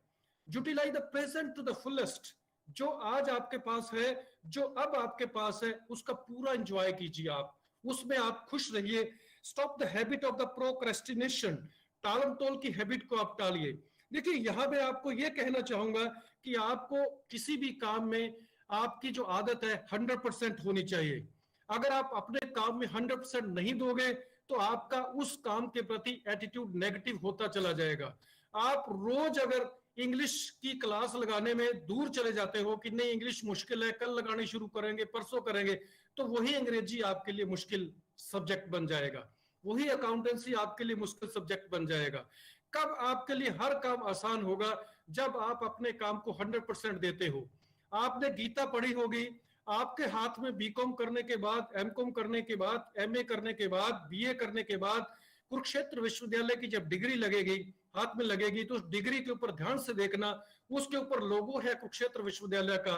Utilize the present to the fullest. जो आज आपके पास है, जो अब आपके पास है, उसका पूरा एंजॉय कीजिए, आप उसमें आप खुश रहिए। Stop the habit of the procrastination. टालम टोल की हैबिट को आप टालिए। देखिए, यहां मैं आपको यह कहना चाहूंगा कि आपको किसी भी काम में आपकी जो आदत है 100% होनी चाहिए। अगर आप अपने काम में 100% नहीं दोगे, तो आपका उस काम के प्रति एटीट्यूड नेगेटिव होता चला जाएगा। आप रोज अगर इंग्लिश की क्लास लगाने में दूर चले जाते हो कि नहीं इंग्लिश मुश्किल है, कल लगानी शुरू करेंगे, परसों करेंगे, तो वही अंग्रेजी आपके लिए मुश्किल सब्जेक्ट बन जाएगा, वही अकाउंटेंसी आपके लिए मुश्किल सब्जेक्ट बन जाएगा। कब आपके लिए हर काम आसान होगा? जब आप अपने काम को 100% देते हो। आपने गीता पढ़ी होगी, आपके हाथ में बीकॉम करने के बाद, एमकॉम करने के बाद, एमए करने के बाद, बीए करने के बाद कुरुक्षेत्र विश्वविद्यालय की जब डिग्री लगेगी, हाथ में लगेगी, तो उस डिग्री के ऊपर ध्यान से देखना, उसके ऊपर लोगो है कुरुक्षेत्र विश्वविद्यालय का,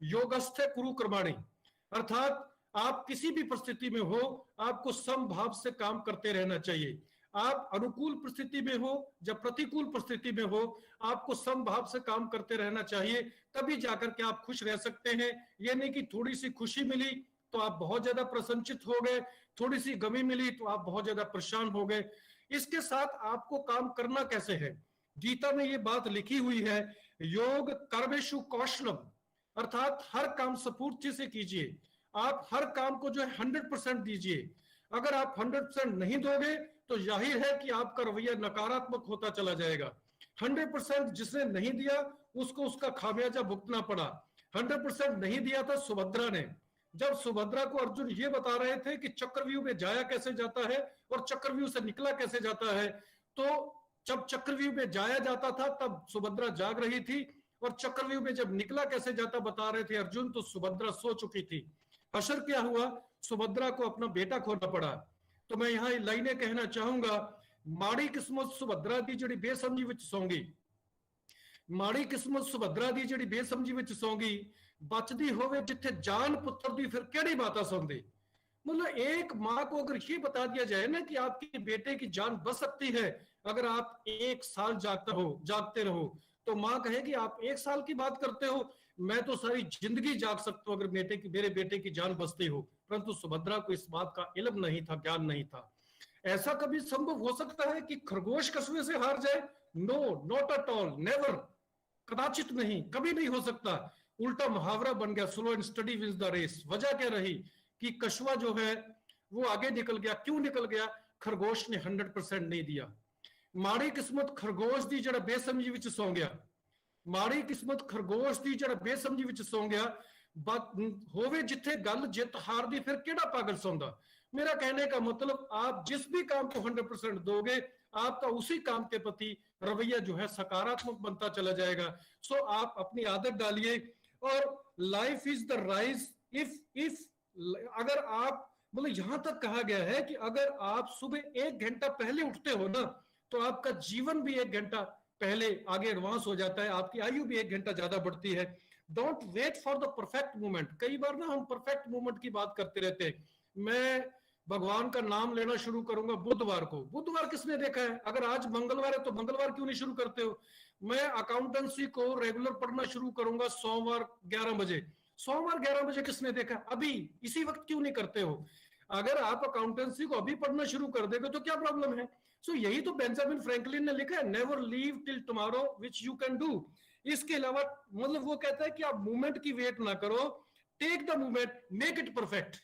योगस्थ कुरु कर्माणि। अर्थात आप किसी भी परिस्थिति में हो, आपको समभाव से काम करते रहना चाहिए। आप अनुकूल परिस्थिति में हो या प्रतिकूल परिस्थिति में हो, आपको समभाव से काम करते रहना चाहिए, तभी जाकर के आप खुश रह सकते हैं। ये नहीं कि थोड़ी सी खुशी मिली तो आप बहुत ज्यादा प्रसन्नचित हो गए, थोड़ी सी गमी मिली तो आप बहुत ज्यादा परेशान हो गए। इसके साथ आपको काम करना कैसे है, गीता में ये बात लिखी हुई है, योग कर्मेषु कौशलम, अर्थात हर काम स्फूर्ति से कीजिए। आप हर काम को जो है 100% दीजिए। अगर आप 100% नहीं दोगे तो जाहिर है कि आपका रवैया नकारात्मक होता चला जाएगा। 100% जिसने नहीं दिया उसको उसका खामियाजा भुगतना पड़ा। 100% नहीं दिया था सुभद्रा ने। जब सुभद्रा को अर्जुन ये बता रहे थे कि चक्रव्यूह में जाया कैसे जाता है और चक्रव्यूह से निकला कैसे जाता है, तो जब चक्रव्यूह में जाया जाता था तब सुभद्रा जाग रही थी, और चक्रव्यूह में जब निकला कैसे जाता बता रहे थे अर्जुन, तो सुभद्रा सो चुकी थी। असर क्या हुआ, सुभद्रा को अपना बेटा खोना पड़ा। तो मैं यहाँ लाइनें कहना चाहूंगा, माड़ी किस्मत सुभद्रा दी जड़ी बेसमझी विच सौंगी, माड़ी किस्मत सुभद्रा दी जड़ी बेसमझी विच सौंगी, बचदी होवे जिथे जान पुत्र दी फिर केड़ी बाता सौंदी। मतलब एक माँ को अगर ये बता दिया जाए ना कि आपके बेटे की जान बच सकती है अगर आप 1 साल जागते रहो, तो माँ कहेगी आप 1 साल की बात करते हो, मैं तो सारी जिंदगी जाग सकता हूं अगर मेरे बेटे की जान बचती हो। परंतु सुभद्रा को इस बात का इल्म नहीं था, ज्ञान नहीं था। ऐसा कभी संभव हो सकता है कि खरगोश कस्बे से हार जाए? No, not at all, never, कदाचित नहीं, कभी नहीं हो सकता। उल्टा मुहावरा बन गया, slow and steady wins the race. वजह क्या रही कि कछुआ जो है वो आगे निकल गया। क्यों निकल गया? खरगोश ने 100% नहीं दिया। माड़ी किस्मत खरगोश दी जड़ा बेसमझी विच सौ गया, माड़ी किस्मत खरगोश दी जड़ा बेसमझी विच सौ गया, होवे जिथे गल जित हार दी फिर केड़ा पागल सौंदा। मेरा कहने का मतलब, आप जिस भी काम को 100% दोगे, आपका उसी काम के प्रति रवैया जो है सकारात्मक बनता चला जाएगा। सो आप अपनी आदत डालिए। और life is the rise if अगर आप, मतलब यहां तक कहा गया है कि अगर आप सुबह 1 घंटा पहले उठते हो ना, तो आपका जीवन भी 1 घंटा पहले आगे एडवांस हो जाता है, आपकी आयु भी 1 घंटा ज्यादा बढ़ती है। Don't wait for the perfect moment. कई बार ना हम परफेक्ट मोमेंट की बात करते रहते हैं। मैं भगवान का नाम लेना शुरू करूंगा बुधवार को। बुधवार किसने देखा है? अगर आज मंगलवार है तो मंगलवार क्यों नहीं शुरू करते हो? मैं अकाउंटेंसी को रेगुलर पढ़ना शुरू करूंगा सोमवार 11 बजे। सोमवार 11 बजे किसने देखा? अभी इसी वक्त क्यों नहीं करते हो? अगर आप अकाउंटेंसी को अभी पढ़ना शुरू कर देंगे तो क्या प्रॉब्लम है? सो यही तो बेंजामिन फ्रैंकलिन ने लिखा है, never leave till tomorrow which you can do. इसके अलावा मतलब वो कहता है कि आप मूवमेंट की वेट ना करो, take the movement, make it perfect.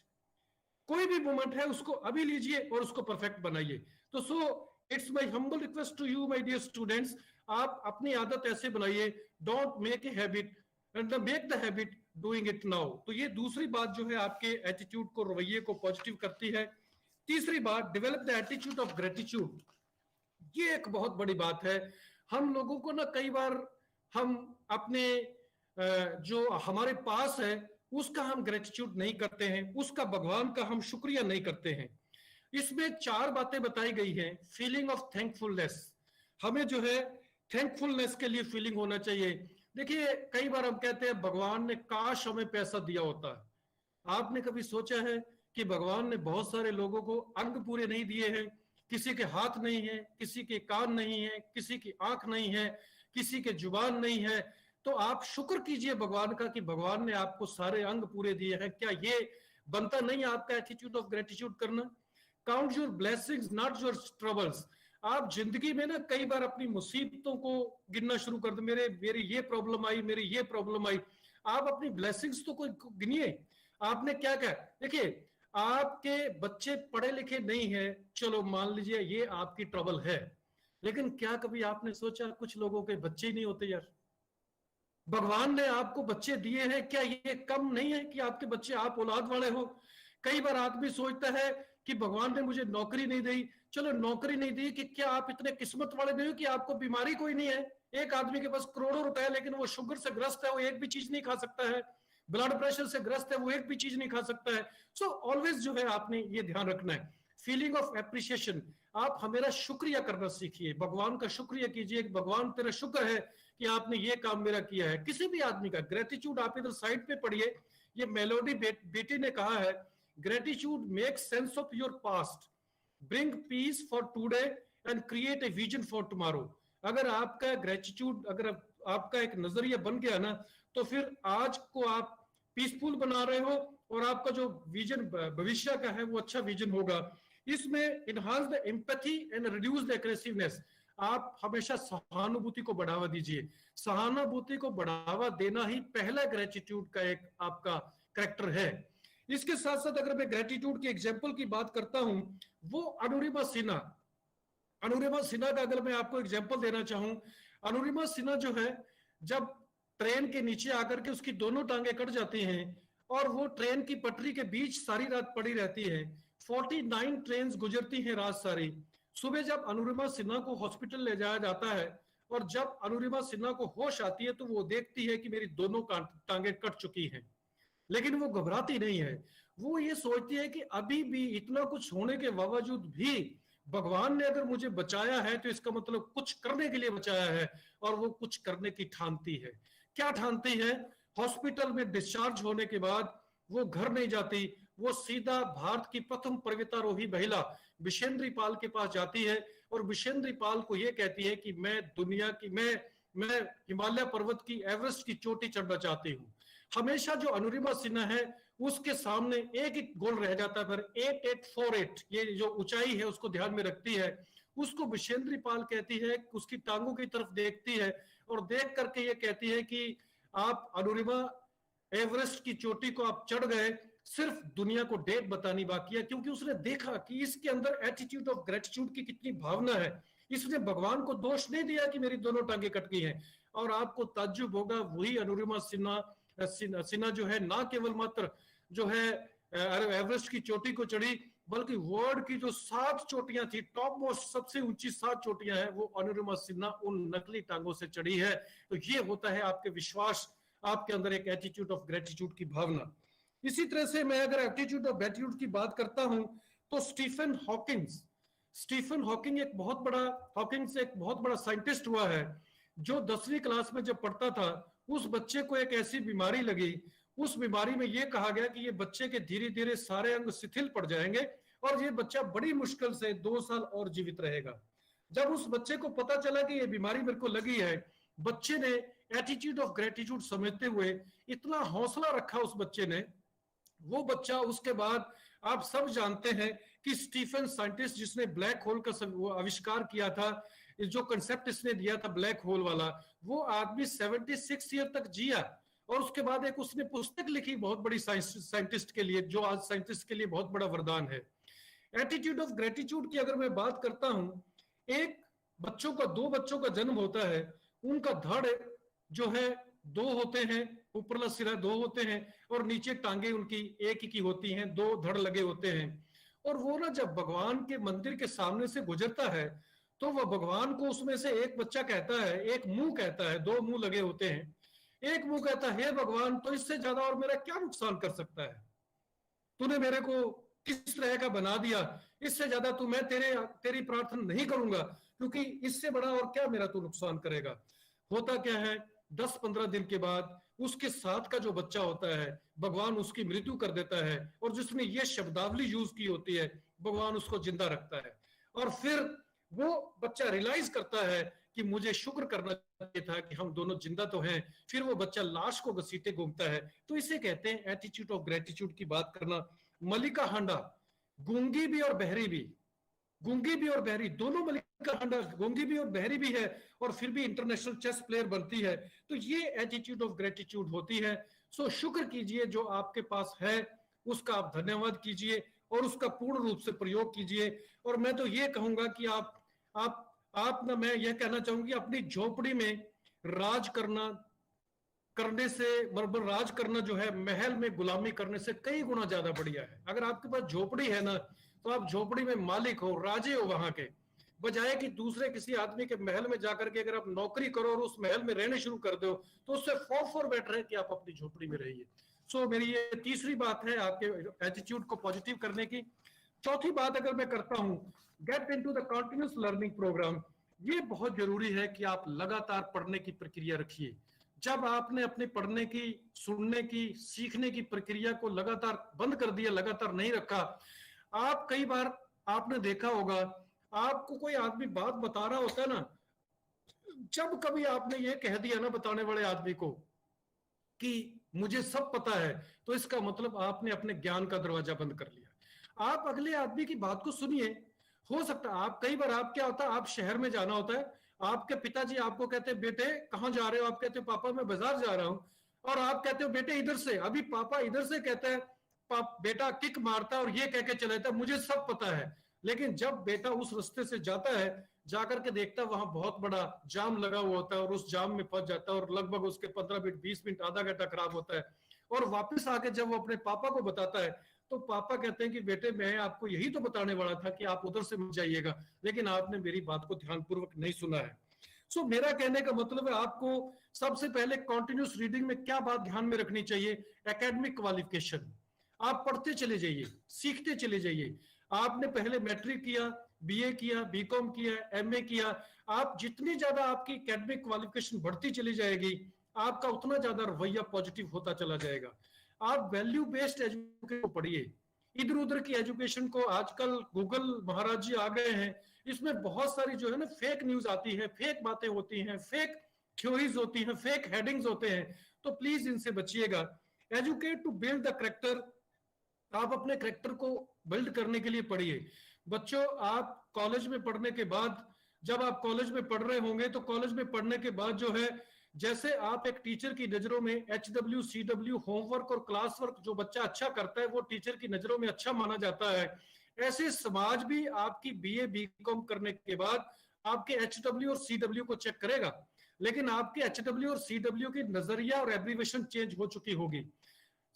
कोई भी मूवमेंट है उसको अभी लीजिए और उसको परफेक्ट बनाइए। तो so it's my humble request to you my dear students, आप अपनी आदत ऐसे बनाइए, don't make a habit and make the habit doing it now. तो ये दूसरी बात जो है आपके एटीट्यूड को, रवैये को पॉजिटिव करती है। तीसरी बात, develop the attitude of gratitude. ये एक बहुत बड़ी बात है। हम लोगों को ना कई बार हम अपने जो हमारे पास है उसका हम ग्रेटिट्यूड नहीं करते हैं, उसका भगवान का हम शुक्रिया नहीं करते हैं। इसमें 4 बातें बताई गई हैं। फीलिंग ऑफ थैंकफुलनेस, हमें जो है थैंकफुलनेस के लिए फीलिंग होना चाहिए। देखिए कई बार हम कहते हैं भगवान ने काश हमें पैसा दिया होता है। आपने कभी सोचा है कि भगवान ने बहुत सारे लोगों को अंग पूरे नहीं दिए हैं? किसी के हाथ नहीं है, किसी के कान नहीं है, किसी की आंख नहीं है, किसी के जुबान नहीं है। तो आप शुक्र कीजिए भगवान का कि भगवान ने आपको सारे अंग पूरे दिए हैं। क्या ये बनता नहीं आपका एटीट्यूड ऑफ ग्रेटिट्यूड करना? Count your blessings not your troubles. आप जिंदगी में ना कई बार अपनी मुसीबतों को गिनना शुरू कर दो, मेरी ये प्रॉब्लम आई, मेरी ये प्रॉब्लम आई। आप अपनी ब्लेसिंग्स तो कोई गिनिए। आपने क्या कहा? देखिए आपके बच्चे पढ़े लिखे नहीं है, चलो मान लीजिए ये आपकी ट्रबल है, लेकिन क्या कभी आपने सोचा कुछ लोगों के बच्चे ही नहीं होते यार? भगवान ने आपको बच्चे दिए हैं, क्या ये कम नहीं है कि आपके बच्चे आप औलाद वाले हो? कई बार आदमी सोचता है कि भगवान ने मुझे नौकरी नहीं दी। चलो नौकरी नहीं दी, कि क्या आप इतने किस्मत वाले नहीं हो कि आपको बीमारी कोई नहीं है? एक आदमी के पास करोड़ों रुपए है लेकिन वो शुगर से ग्रस्त है, वो एक भी चीज नहीं खा सकता है। ब्लड प्रेशर से ग्रस्त है, वो एक भी चीज नहीं खा सकता है। सो ऑलवेज जो है आपने ये ध्यान रखना है। फीलिंग ऑफ एप्रिसिएशन, आप हमेशा शुक्रिया करना सीखिए, भगवान का शुक्रिया कीजिए। भगवान तेरा शुक्र है कि आपने ये काम मेरा किया है। किसी भी आदमी का ग्रेटिट्यूड आप इधर साइड पे पढ़िए, ये मेलोडी बेटी ने कहा है, gratitude make sense of your past. Bring peace for today and create a vision for tomorrow. अगर आपका ग्रेटिट्यूड, अगर आपका एक नजरिया बन गया ना, तो फिर आज को आप पीसफुल बना रहे हो और आपका जो विजन भविष्य का है वो अच्छा विजन होगा। इसमें enhance the empathy and reduce the aggressiveness. आप हमेशा सहानुभूति को बढ़ावा दीजिए। सहानुभूति को बढ़ावा देना ही पहला ग्रेटिट्यूड का एक आपका कैरेक्टर है। इसके साथ साथ अगर मैं ग्रेटिट्यूड के एग्जाम्पल की बात करता हूं, वो अनुरिमा सिन्हा। अनुरिमा सिन्हा का अगर मैं आपको एग्जाम्पल देना चाहूं, अनुरिमा सिन्हा जो है, जब ट्रेन के नीचे आकर के उसकी दोनों टांगे कट जाती हैं और वो ट्रेन की पटरी के बीच सारी रात पड़ी रहती है, 49 ट्रेन गुजरती हैं रात सारी। सुबह जब अनुरिमा सिन्हा को हॉस्पिटल ले जाया जाता है और जब अनुरिमा सिन्हा को होश आती है तो वो देखती है कि मेरी दोनों टांगे कट चुकी हैं, लेकिन वो घबराती नहीं है। वो ये सोचती है कि अभी भी इतना कुछ होने के बावजूद भी भगवान ने अगर मुझे बचाया है तो इसका मतलब कुछ करने के लिए बचाया है, और वो कुछ करने की ठानती है। क्या ठानती है? हॉस्पिटल में डिस्चार्ज होने के बाद वो घर नहीं जाती, वो सीधा भारत की प्रथम पर्वतारोही महिला विशेंद्री पाल के पास जाती है और विशेंद्री पाल को ये कहती है कि मैं दुनिया की मैं हिमालय पर्वत की एवरेस्ट की चोटी चढ़ना चाहती हूँ। हमेशा जो अनुरिमा सिन्हा है उसके सामने एक ही गोल रह जाता है, पर 8848 ये जो ऊंचाई है उसको ध्यान में रखती है। उसको विशेंद्री पाल कहती है, उसकी टांगों की तरफ देखती है और देख करके ये कहती है कि आप अनुरिमा, एवरेस्ट की चोटी को आप चढ़ गए, सिर्फ दुनिया को डेट बतानी बाकी है। क्योंकि उसने देखा कि इसके अंदर एटीट्यूड ऑफ ग्रेटिट्यूड की कितनी भावना है। इसने भगवान को दोष नहीं दिया कि मेरी दोनों टांगे कट गई हैं। और आपको ताज्जुब होगा, वही अनुरिमा सिन्हा जो है ना केवल मात्र जो है एवरेस्ट की चोटी को चढ़ी, बल्कि वर्ल्ड की जो 7 चोटियां थी, टॉप मोस्ट सबसे ऊंची 7 चोटियां हैं, वो अनुरिमा सिन्हा उन नकली टांगों से चढ़ी है। तो ये होता है आपके विश्वास, आपके अंदर एक एटीट्यूड ऑफ ग्रेटिट्यूड की भावना। इसी तरह से मैं अगर एटीट्यूड ऑफ ग्रेटिट्यूड की बात करता हूं तो स्टीफन हॉकिंग एक बहुत बड़ा साइंटिस्ट हुआ है, जो 10वीं क्लास में जब पढ़ता था उस बच्चे को एक ऐसी बीमारी लगी। उस बीमारी में यह कहा गया कि ये बच्चे के धीरे धीरे सारे अंग शिथिल पड़ जाएंगे और ये बच्चा बड़ी मुश्किल से 2 साल और जीवित रहेगा। जब उस बच्चे को पता चला कि ये बीमारी मेरे को लगी है, बच्चे ने एटीट्यूड ऑफ ग्रेटिट्यूड समझते हुए इतना हौसला रखा उस बच्चे ने। वो बच्चा उसके बाद, आप सब जानते हैं कि स्टीफन साइंटिस्ट जिसने ब्लैक होल का आविष्कार किया था, जो कंसेप्ट इसने दिया था ब्लैक होल वाला, वो आदमी 76 ईयर तक जिया और उसके बाद एक उसने पुस्तक लिखी बहुत बड़ी साइंटिस्ट के लिए, जो आज साइंटिस्ट के लिए बहुत बड़ा वरदान है। एटीट्यूड ऑफ ग्रेटिट्यूड की अगर मैं बात करता हूं, दो बच्चों का जन्म होता है, उनका धड़ जो है 2 होते हैं, ऊपरला सिरा 2 होते हैं और नीचे टांगे उनकी एक ही की होती हैं, 2 धड़ लगे होते हैं। और वो ना जब भगवान के मंदिर के सामने से गुजरता है तो वह भगवान को, उसमें से एक बच्चा कहता है, एक मुंह कहता है, 2 मुंह लगे होते हैं, एक मुंह कहता है, हे भगवान, तो इससे ज्यादा और मेरा क्या नुकसान कर सकता है? तूने मेरे को किस तरह का बना दिया, इससे ज्यादा तू मैं तेरी प्रार्थना नहीं करूंगा, क्योंकि इससे बड़ा और क्या मेरा तू नुकसान करेगा। होता क्या है, 10-15 दिन के बाद उसके साथ का जो बच्चा होता है, भगवान उसकी मृत्यु कर देता है और जिसने ये शब्दावली यूज की होती है, भगवान उसको जिंदा रखता है। और फिर वो बच्चा रियलाइज करता है कि मुझे शुक्र करना चाहिए था कि हम दोनों जिंदा तो हैं। फिर वो बच्चा लाश को घसीटे घूमता है। तो इसे कहते हैं एटीट्यूड ऑफ ग्रेटिट्यूड की बात करना। मलिका हांडा, गूंगी भी और बहरी भी, दोनों मलिका हांडा गूंगी भी और बहरी भी है और फिर भी इंटरनेशनल चेस प्लेयर बनती है। तो ये एटीट्यूड ऑफ ग्रेटिट्यूड होती है। सो शुक्र कीजिए, जो आपके पास है उसका आप धन्यवाद कीजिए और उसका पूर्ण रूप से प्रयोग कीजिए। और मैं तो ये कहूंगा कि आप ना, मैं ये कहना चाहूंगी, अपनी झोपड़ी में राज करना जो है महल में गुलामी करने से कई गुना ज्यादा बढ़िया है। अगर आपके पास झोपड़ी है ना, तो आप झोपड़ी में मालिक हो, राजे हो वहां के, बजाय कि दूसरे किसी आदमी के महल में जाकर के अगर आप नौकरी करो और उस महल में रहने शुरू कर दो, तो उससे फॉर बेटर है कि आप अपनी झोपड़ी में रहिए। सो मेरी ये तीसरी बात है आपके एटीट्यूड को पॉजिटिव करने की। चौथी बात अगर मैं करता हूं, get into the continuous learning programme. ये बहुत जरूरी है कि आप लगातार पढ़ने की प्रक्रिया रखिए। जब आपने अपने पढ़ने की, सुनने की, सीखने की प्रक्रिया को लगातार बंद कर दिया, लगातार नहीं रखा, आप कई बार आपने देखा होगा, आपको कोई आदमी बात बता रहा होता है ना, जब कभी आपने ये कह दिया ना बताने वाले आदमी को कि मुझे सब पता है, तो इसका मतलब आपने अपने ज्ञान का दरवाजा बंद कर लिया। आप अगले आदमी की बात को सुनिए। हो सकता है आप, कई बार आप क्या होता है, आप शहर में जाना होता है, आपके पिताजी आपको कहते हैं बेटे कहाँ जा रहे हो, आप कहते हो पापा मैं बाजार जा रहा हूं, और आप कहते हो बेटे इधर से, अभी पापा इधर से कहते हैं, बेटा किक मारता है और ये कह के चला जाता है मुझे सब पता है। लेकिन जब बेटा उस रास्ते से जाता है, जाकर के देखता है वहां बहुत बड़ा जाम लगा हुआ होता है और उस जाम में फंस जाता है और लगभग उसके 15 मिनट 20 मिनट आधा घंटा खराब होता है। और वापस आके जब वो अपने पापा को बताता है, तो पापा कहते हैं कि बेटे मैं आपको यही तो बताने वाला था कि आप उधर से मत जाइएगा, लेकिन आपने मेरी बात को ध्यानपूर्वक नहीं सुना है। सो मेरा कहने का मतलब है, आपको सबसे पहले कॉन्टिन्यूस रीडिंग में क्या बात ध्यान में रखनी चाहिए, एकेडमिक क्वालिफिकेशन। आप पढ़ते चले जाइए, सीखते चले जाइए। आपने पहले मैट्रिक किया, बीए किया, बीकॉम किया, एमए किया, आप जितनी ज्यादा आपकी एकेडमिक क्वालिफिकेशन बढ़ती चली जाएगी, आपका उतना ज्यादा रवैया पॉजिटिव होता चला जाएगा। आप वैल्यू बेस्ड एजुकेशन को पढ़िए। इधर उधर की एजुकेशन को, आजकल गूगल महाराज जी आ गए हैं, इसमें बहुत सारी जो है ना फेक न्यूज आती है, फेक बातें होती हैं, फेक थ्योरीज होती हैं, फेक हेडिंग्स होते हैं, तो प्लीज इनसे बचिएगा। Educate to build the character. आप अपने करेक्टर को बिल्ड करने के लिए पढ़िए। बच्चों, आप कॉलेज में पढ़ने के बाद, जब आप कॉलेज में पढ़ रहे होंगे, तो कॉलेज में पढ़ने के बाद जो है, जैसे आप एक टीचर की नजरों में HW, CW, होमवर्क और क्लास वर्क जो बच्चा अच्छा करता है वो टीचर की नजरों में अच्छा माना जाता है, ऐसे समाज भी आपकी BA BCom करने के बाद आपके HW और CW को चेक करेगा। लेकिन आपके HW और CW की नजरिया और एब्रीवेशन चेंज हो चुकी होगी।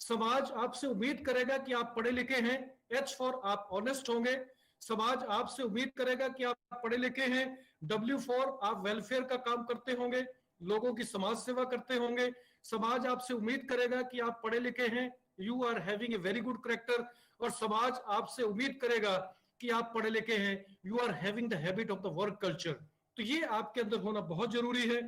समाज आपसे उम्मीद करेगा कि आप पढ़े लिखे हैं, H फॉर आप ऑनेस्ट होंगे। समाज आपसे उम्मीद करेगा कि आप पढ़े लिखे हैं, W फॉर आप वेलफेयर का काम करते होंगे, लोगों की समाज सेवा करते होंगे। समाज आपसे उम्मीद करेगा कि आप पढ़े लिखे हैं, you are having a very good character. और समाज आपसे उम्मीद करेगा कि आप पढ़े लिखे हैं, you are having the habit of the work culture. तो ये आपके अंदर होना बहुत जरूरी है।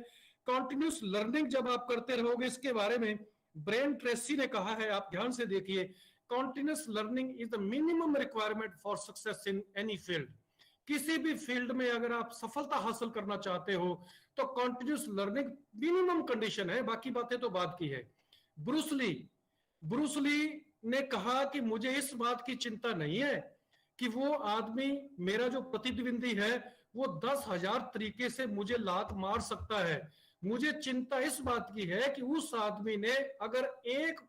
कॉन्टिन्यूस लर्निंग जब आप करते रहोगे, इसके बारे में ब्रेन ट्रेसी ने कहा है, आप ध्यान से देखिए, continuous learning is the minimum requirement for success in any field. किसी भी फील्ड में अगर आप सफलता हासिल करना चाहते हो तो कॉन्टिन्यूस लर्निंग मिनिमम कंडीशन है, बाकी बातें तो बात की है। ब्रूस ली ने कहा कि मुझे इस बात की चिंता नहीं है कि वो आदमी, मेरा जो प्रतिद्वंदी है, वो 10,000 तरीके से मुझे लात मार सकता है, मुझे चिंता इस बात की है कि उस आदमी ने अगर एक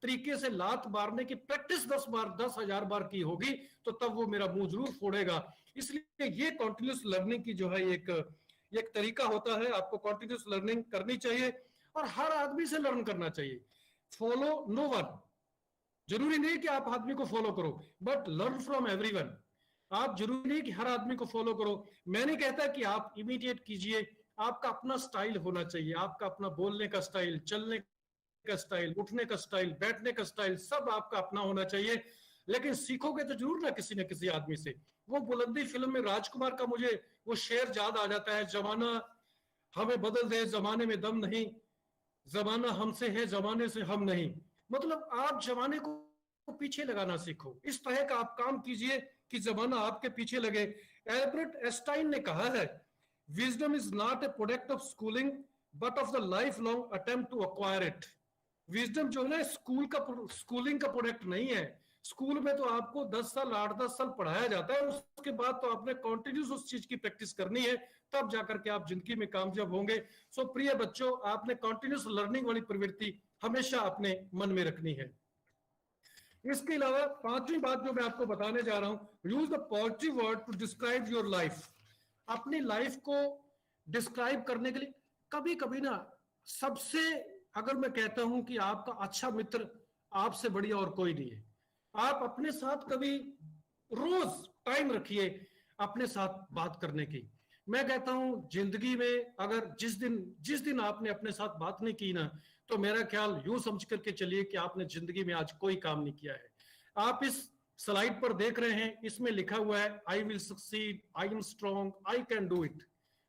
तरीके से लात मारने की प्रैक्टिस 10,000 बार की होगी तो तब वो मेरा मुंह जरूर फोड़ेगा। इसलिए ये कॉन्टिन्यूस लर्निंग की जो है एक तरीका होता है, आपको कॉन्टिन्यूस लर्निंग करनी चाहिए और हर आदमी से लर्न करना चाहिए। फॉलो नो वन, जरूरी नहीं कि आप आदमी को फॉलो करो, बट लर्न फ्रॉम एवरीवन। आप जरूरी नहीं कि हर आदमी को फॉलो करो। मैं नहीं कहता कि आप इमीडिएट कीजिए, आपका अपना स्टाइल होना चाहिए, आपका अपना बोलने का स्टाइल, चलने का स्टाइल, उठने का स्टाइल, बैठने का स्टाइल, सब आपका अपना होना चाहिए। लेकिन सीखोगे तो जरूर ना किसी आदमी से। वो बुलंदी फिल्म में राजकुमार का मुझे वो शेर याद आ जाता है, जमाना हमें बदल दे जमाने में दम नहीं, जमाना हमसे है जमाने से हम नहीं। मतलब आप जमाने को पीछे लगाना सीखो, इस तरह का आप काम कीजिए कि जमाना आपके पीछे लगे। एल्बर्ट आइंस्टाइन ने कहा है, wisdom is not a product of schooling but of the life long attempt to acquire it. Wisdom जो है ना स्कूलिंग का प्रोडक्ट नहीं है। स्कूल में तो आपको 10 साल 8-10 साल पढ़ाया जाता है, उसके बाद तो आपने कॉन्टिन्यूस उस चीज की प्रैक्टिस करनी है, तब जाकर के आप जिंदगी में कामयाब होंगे। सो प्रिय बच्चों, आपने कॉन्टिन्यूस लर्निंग वाली प्रवृत्ति हमेशा अपने मन में रखनी है। इसके अलावा पांचवी बात जो मैं आपको बताने जा रहा हूं, use the positive word to describe your life. अपनी लाइफ को डिस्क्राइब करने के लिए कभी कभी ना, सबसे अगर मैं कहता हूं कि आपका अच्छा मित्र आपसे बढ़िया और कोई नहीं है, आप अपने साथ कभी रोज टाइम रखिए अपने साथ बात करने की। मैं कहता हूं जिंदगी में अगर जिस दिन आपने अपने साथ बात नहीं की ना, तो मेरा ख्याल यूं समझ करके चलिए कि आपने जिंदगी में आज कोई काम नहीं किया है। आप इस स्लाइड पर देख रहे हैं, इसमें लिखा हुआ है I will succeed, I am strong, I can do it.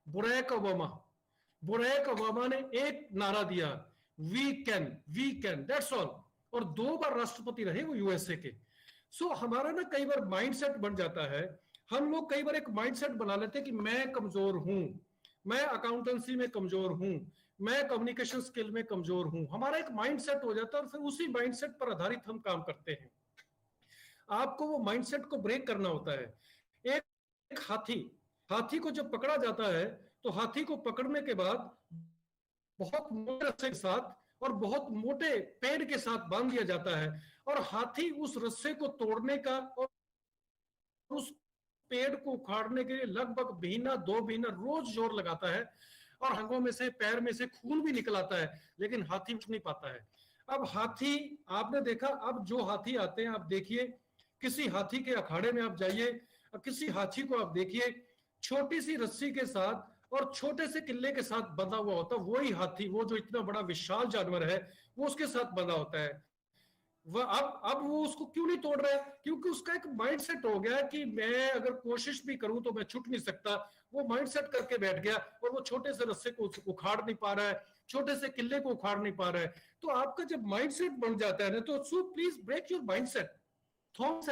Barack Obama ने एक नारा दिया, वी कैन, दैट्स ऑल। और 2 बार राष्ट्रपति रहे वो USA के। सो हमारा ना कई बार माइंडसेट बन जाता है, हम लोग कई बार एक माइंडसेट बना लेते हैं कि मैं कमजोर हूं, मैं अकाउंटेंसी में कमजोर हूं, मैं कम्युनिकेशन स्किल में कमजोर हूं। हमारा एक माइंडसेट हो जाता है और फिर उसी माइंडसेट पर आधारित हम काम करते हैं। आपको वो माइंडसेट को ब्रेक करना होता है। एक हाथी को जब पकड़ा जाता है तो हाथी को पकड़ने के बाद बहुत मोटे रस्से के साथ और बहुत मोटे पेड़ के साथ बांध दिया जाता है, और हाथी उस रस्से को तोड़ने का और उस पेड़ को उखाड़ने के लिए लगभग महीना 2 महीना रोज जोर लगाता है, और हाथों में से पैर में से खून भी निकल आता है, लेकिन हाथी उठ नहीं पाता है। अब हाथी, आपने देखा, अब जो हाथी आते हैं, आप देखिए किसी हाथी के अखाड़े में आप जाइए, किसी हाथी को आप देखिए छोटी सी रस्सी के साथ और छोटे से किले के साथ बंधा हुआ होता है। वही हाथी, वो जो इतना बड़ा विशाल जानवर है, वो उसके साथ बंधा होता है। वह अब वो उसको क्यों नहीं तोड़ रहा है? क्योंकि उसका एक माइंडसेट हो गया कि मैं अगर कोशिश भी करूं तो मैं छूट नहीं सकता। वो माइंडसेट करके बैठ गया और वो छोटे से रस्से को उखाड़ नहीं पा रहा है, छोटे से किले को उखाड़ नहीं पा रहा है। तो आपका जब माइंडसेट बन जाता है ना, तो so please break your mindset. Thomas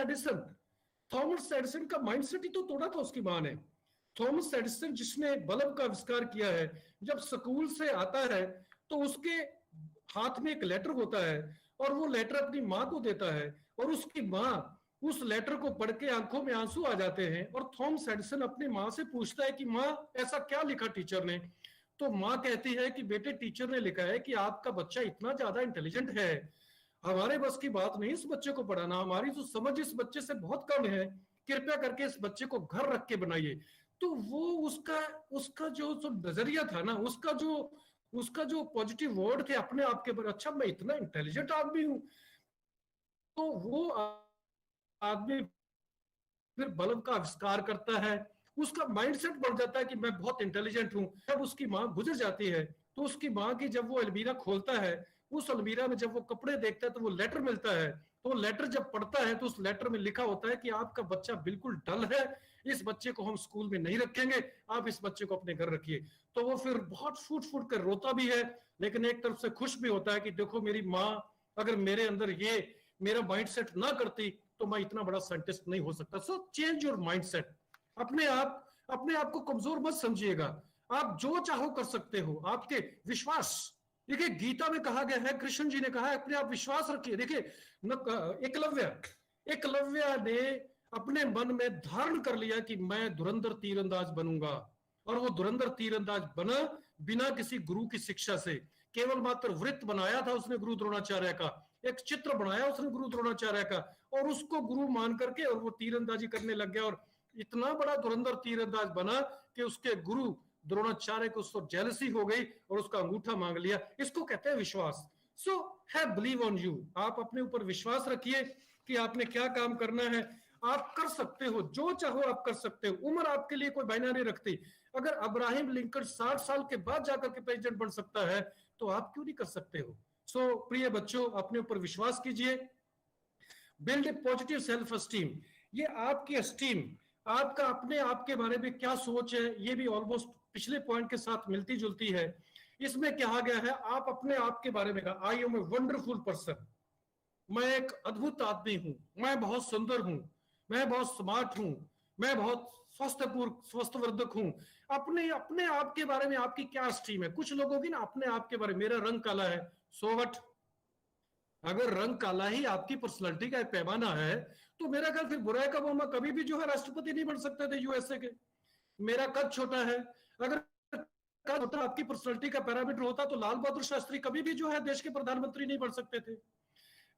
Edison का माइंडसेट ही तो तोड़ा था उसकी मां ने। थॉमस एडिसन जिसने बल्ब का आविष्कार किया है, जब स्कूल से आता है तो उसके हाथ में एक लेटर होता है और वो लेटर अपनी माँ को देता है, और उसकी माँ उस लेटर को पढ़ के आंखों में आंसू आ जाते हैं, और थॉमस एडिसन अपनी माँ से पूछता है कि माँ ऐसा क्या लिखा टीचर ने? तो माँ कहती है कि बेटे टीचर ने लिखा है कि आपका बच्चा इतना ज्यादा इंटेलिजेंट है, हमारे बस की बात नहीं इस बच्चे को पढ़ाना, हमारी जो समझ इस बच्चे से बहुत कम है, कृपया करके इस बच्चे को घर रख के बनाइए। तो वो उसका उसका जो नजरिया था ना, उसका जो पॉजिटिव वर्ड थे अपने आप के ऊपर, अच्छा मैं इतना इंटेलिजेंट आदमी हूं, तो वो आदमी फिर बल्ब का आविष्कार करता है। उसका माइंडसेट बढ़ जाता है कि मैं बहुत इंटेलिजेंट हूं। जब उसकी माँ गुजर जाती है तो उसकी माँ की जब वो अलमीरा खोलता है, उस अलमीरा में जब वो कपड़े देखता है तो वो लेटर मिलता है। तो लेटर जब पढ़ता है तो उस लेटर में लिखा होता है कि आपका बच्चा बिल्कुल डल है, इस बच्चे को हम स्कूल में नहीं रखेंगे, आप इस बच्चे को अपने घर रखिए। तो वो फिर बहुत फूट फूट कर रोता भी है, लेकिन एक तरफ से खुश भी होता है कि देखो मेरी माँ अगर मेरे अंदर ये मेरा माइंडसेट ना करती तो मैं इतना बड़ा साइंटिस्ट नहीं हो सकता। So change your mindset. अपने आप को कमजोर मत समझिएगा, आप जो चाहो कर सकते हो। आपके विश्वास, देखिए गीता में कहा गया है, कृष्ण जी ने कहा है अपने आप विश्वास रखिए। देखिए एकलव्य ने अपने मन में धारण कर लिया कि मैं धुरंधर तीरंदाज बनूंगा, और वो धुरंधर तीरंदाज बना बिना किसी गुरु की शिक्षा से। केवल मात्र वृत्त बनाया था उसने गुरु द्रोणाचार्य का, एक चित्र बनाया उसने गुरु द्रोणाचार्य का, और उसको गुरु मान करके और वो तीरंदाजी करने लग गया, और इतना बड़ा धुरंधर तीरंदाज बना कि उसके गुरु द्रोणाचार्य को उसको जेलसी हो गई और उसका अंगूठा मांग लिया। इसको कहते हैं विश्वास। So have believe on you. आप अपने ऊपर विश्वास रखिए कि आपने क्या काम करना है, आप कर सकते हो, जो चाहो आप कर सकते हो। उम्र आपके लिए कोई मायने नहीं रखती। अगर अब्राहम लिंकन 60 साल के बाद जाकर के प्रेसिडेंट बन सकता है तो आप क्यों नहीं कर सकते हो? सो प्रिय बच्चों, अपने ऊपर विश्वास कीजिए। Build a positive self esteem. ये आपकी एस्टीम, आपका अपने आप के बारे में क्या सोच है, ये भी ऑलमोस्ट पिछले पॉइंट के साथ मिलती जुलती है। इसमें कहा गया है आप अपने आप के बारे में कहा, I am a wonderful person, मैं एक अद्भुत आदमी हूं, मैं बहुत सुंदर हूं, मैं बहुत स्मार्ट हूं, मैं बहुत स्वस्थवर्धक हूं। अपने अपने आप के बारे में आपकी क्या स्टीम है? कुछ लोगों की ना अपने आप के बारे में, मेरा रंग काला है, सो व्हाट? अगर रंग काला ही आपकी पर्सनालिटी का पैमाना है तो मेरा ख्याल फिर बुराई का मोहम्मा कभी भी जो है राष्ट्रपति नहीं बन सकते थे यूएसए के। मेरा कद छोटा है, अगर कद छोटा आपकी पर्सनालिटी का पैरामीटर होता तो लाल बहादुर शास्त्री कभी भी जो है देश के प्रधानमंत्री नहीं बन सकते थे।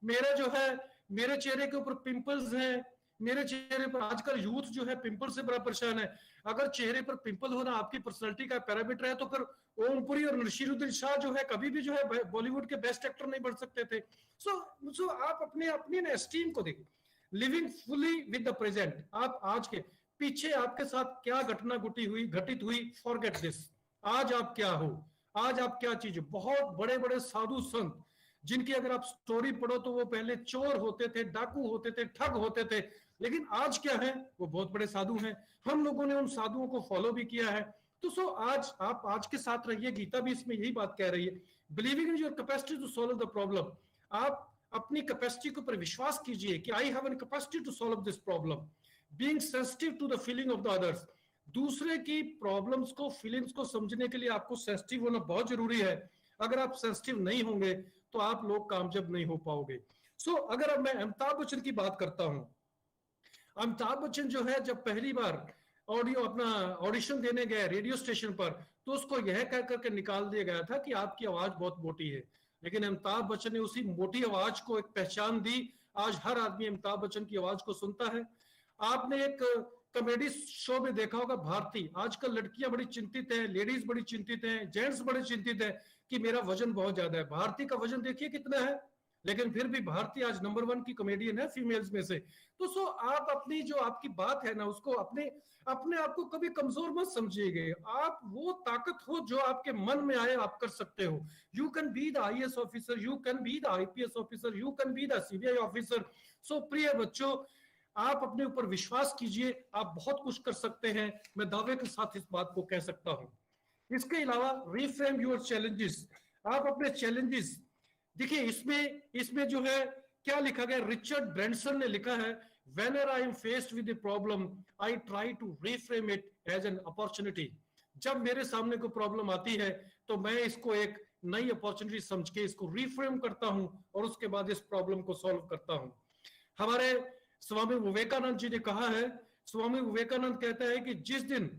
मेरा जो है, मेरे चेहरे के ऊपर पिंपल्स हैं, मेरे चेहरे पर आजकल यूथ जो है पिंपल से बड़ा परेशान है। अगर चेहरे पर पिंपल होना आपकी पर्सनालिटी का पैरामीटर है तो फिर ओमपुरी और नसीरुद्दीन शाह जो है कभी भी जो है बॉलीवुड के बेस्ट एक्टर नहीं बन सकते थे। सो आप अपने अपनी एस्टीम को देखिए। Living fully with the present. आप आज के पीछे आपके साथ क्या घटना घटित हुई, फॉरगेट दिस। आज आप क्या हो, आज आप क्या चीज। बहुत बड़े बड़े साधु संत जिनकी अगर आप स्टोरी पढ़ो तो वो पहले चोर होते थे, डाकू होते थे, ठग होते थे, लेकिन आज क्या है, वो बहुत बड़े साधु हैं। हम लोगों ने उन साधुओं को फॉलो भी किया है। तो सो आज आप आज के साथ रहिए। गीता भी इसमें यही बात कह रही है, believing in your capacity to solve the problem. आप अपनी कैपेसिटी के ऊपर विश्वास कीजिए कि I have an capacity to solve this problem. Being sensitive to the feeling of the others, दूसरे की प्रॉब्लम्स को, फीलिंग्स को समझने के लिए आपको सेंसिटिव होना बहुत जरूरी है। अगर आप सेंसिटिव नहीं होंगे तो आप लोग कामयाब नहीं हो पाओगे। सो अगर अब मैं अमिताभ बच्चन की बात करता हूं, अमिताभ बच्चन जो है जब पहली बार ऑडियो अपना ऑडिशन देने गए रेडियो स्टेशन पर, तो उसको यह कह करके निकाल दिया गया था कि आपकी आवाज बहुत मोटी है, लेकिन अमिताभ बच्चन ने उसी मोटी आवाज को एक पहचान दी। आज हर आदमी अमिताभ बच्चन की आवाज को सुनता है। आपने एक कॉमेडी शो में देखा होगा भारती, आजकल लड़कियां बड़ी चिंतित हैं, लेडीज बड़ी चिंतित हैं, जेंट्स बड़े चिंतित हैं कि मेरा वजन बहुत ज्यादा है। भारती का वजन देखिए कितना है, लेकिन फिर भी भारती आज नंबर 1 की कॉमेडियन है फीमेल्स में से। तो सो आप अपनी जो आपकी बात है ना, उसको अपने अपने आप को कभी कमजोर मत समझिएगा। आप वो ताकत हो जो आपके मन में आए आप कर सकते हो। You can be the IAS officer, you can be the IPS officer, you can be the CBI officer. So प्रिय बच्चों, आप अपने ऊपर विश्वास कीजिए, आप बहुत कुछ कर सकते हैं। मैं दावे के साथ इस बात को कह सकता हूं। इसके अलावा रिफ्रेम योर चैलेंजेस, आप अपने चैलेंजेस देखिए, इसमें जो है क्या लिखा गया, रिचर्ड ब्रैंसन ने लिखा है, whenever I am faced with a problem, I try to reframe it as an opportunity। जब मेरे सामने कोई प्रॉब्लम आती है तो मैं इसको एक नई अपॉर्चुनिटी समझ के इसको रिफ्रेम करता हूं और उसके बाद इस प्रॉब्लम को सॉल्व करता हूं। हमारे स्वामी विवेकानंद जी ने कहा है, स्वामी विवेकानंद कहते हैं कि जिस दिन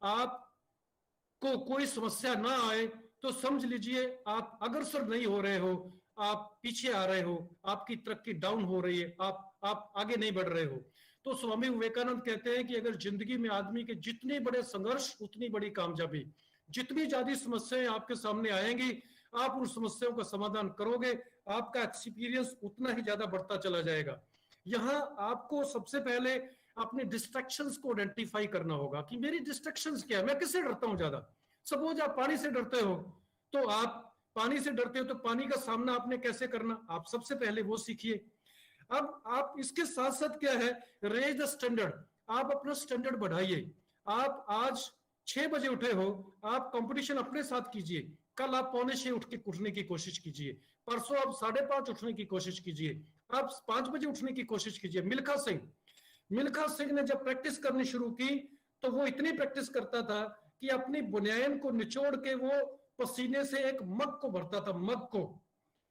आपको कोई समस्या ना आए तो समझ लीजिए आप अग्रसर नहीं हो रहे हो, आप पीछे आ रहे हो, आपकी तरक्की डाउन हो रही है, आप आगे नहीं बढ़ रहे हो। तो स्वामी विवेकानंद कहते हैं कि अगर जिंदगी में आदमी के जितने बड़े संघर्ष उतनी बड़ी कामयाबी, जितनी ज्यादा समस्याएं आपके सामने आएंगी आप उन समस्याओं का समाधान करोगे, आपका एक्सपीरियंस उतना ही ज्यादा बढ़ता चला जाएगा। यहाँ आपको सबसे पहले अपने डिस्ट्रैक्शंस को आइडेंटिफाई करना होगा कि मेरी डिस्ट्रैक्शंस क्या है, मैं किससे डरता हूं ज्यादा। सपोज आप पानी से डरते हो, तो आप पानी से डरते हो तो पानी का सामना आपने कैसे करना, आप सबसे पहले वो सीखिए। अब आप इसके साथ साथ क्या है, रेज द स्टैंडर्ड, आप अपना स्टैंडर्ड बढ़ाइए। आप आज 6 बजे उठे हो, आप कंपटीशन अपने साथ कीजिए, कल आप 4:45 उठ के उठने की कोशिश कीजिए, परसों आप 5:30 उठने की कोशिश कीजिए, आप 5 बजे उठने की कोशिश कीजिए। मिल्खा सिंह ने जब प्रैक्टिस करनी शुरू की तो वो इतनी प्रैक्टिस करता था कि अपनी बुनियान को निचोड़ के वो पसीने से एक मग को भरता था, मग को,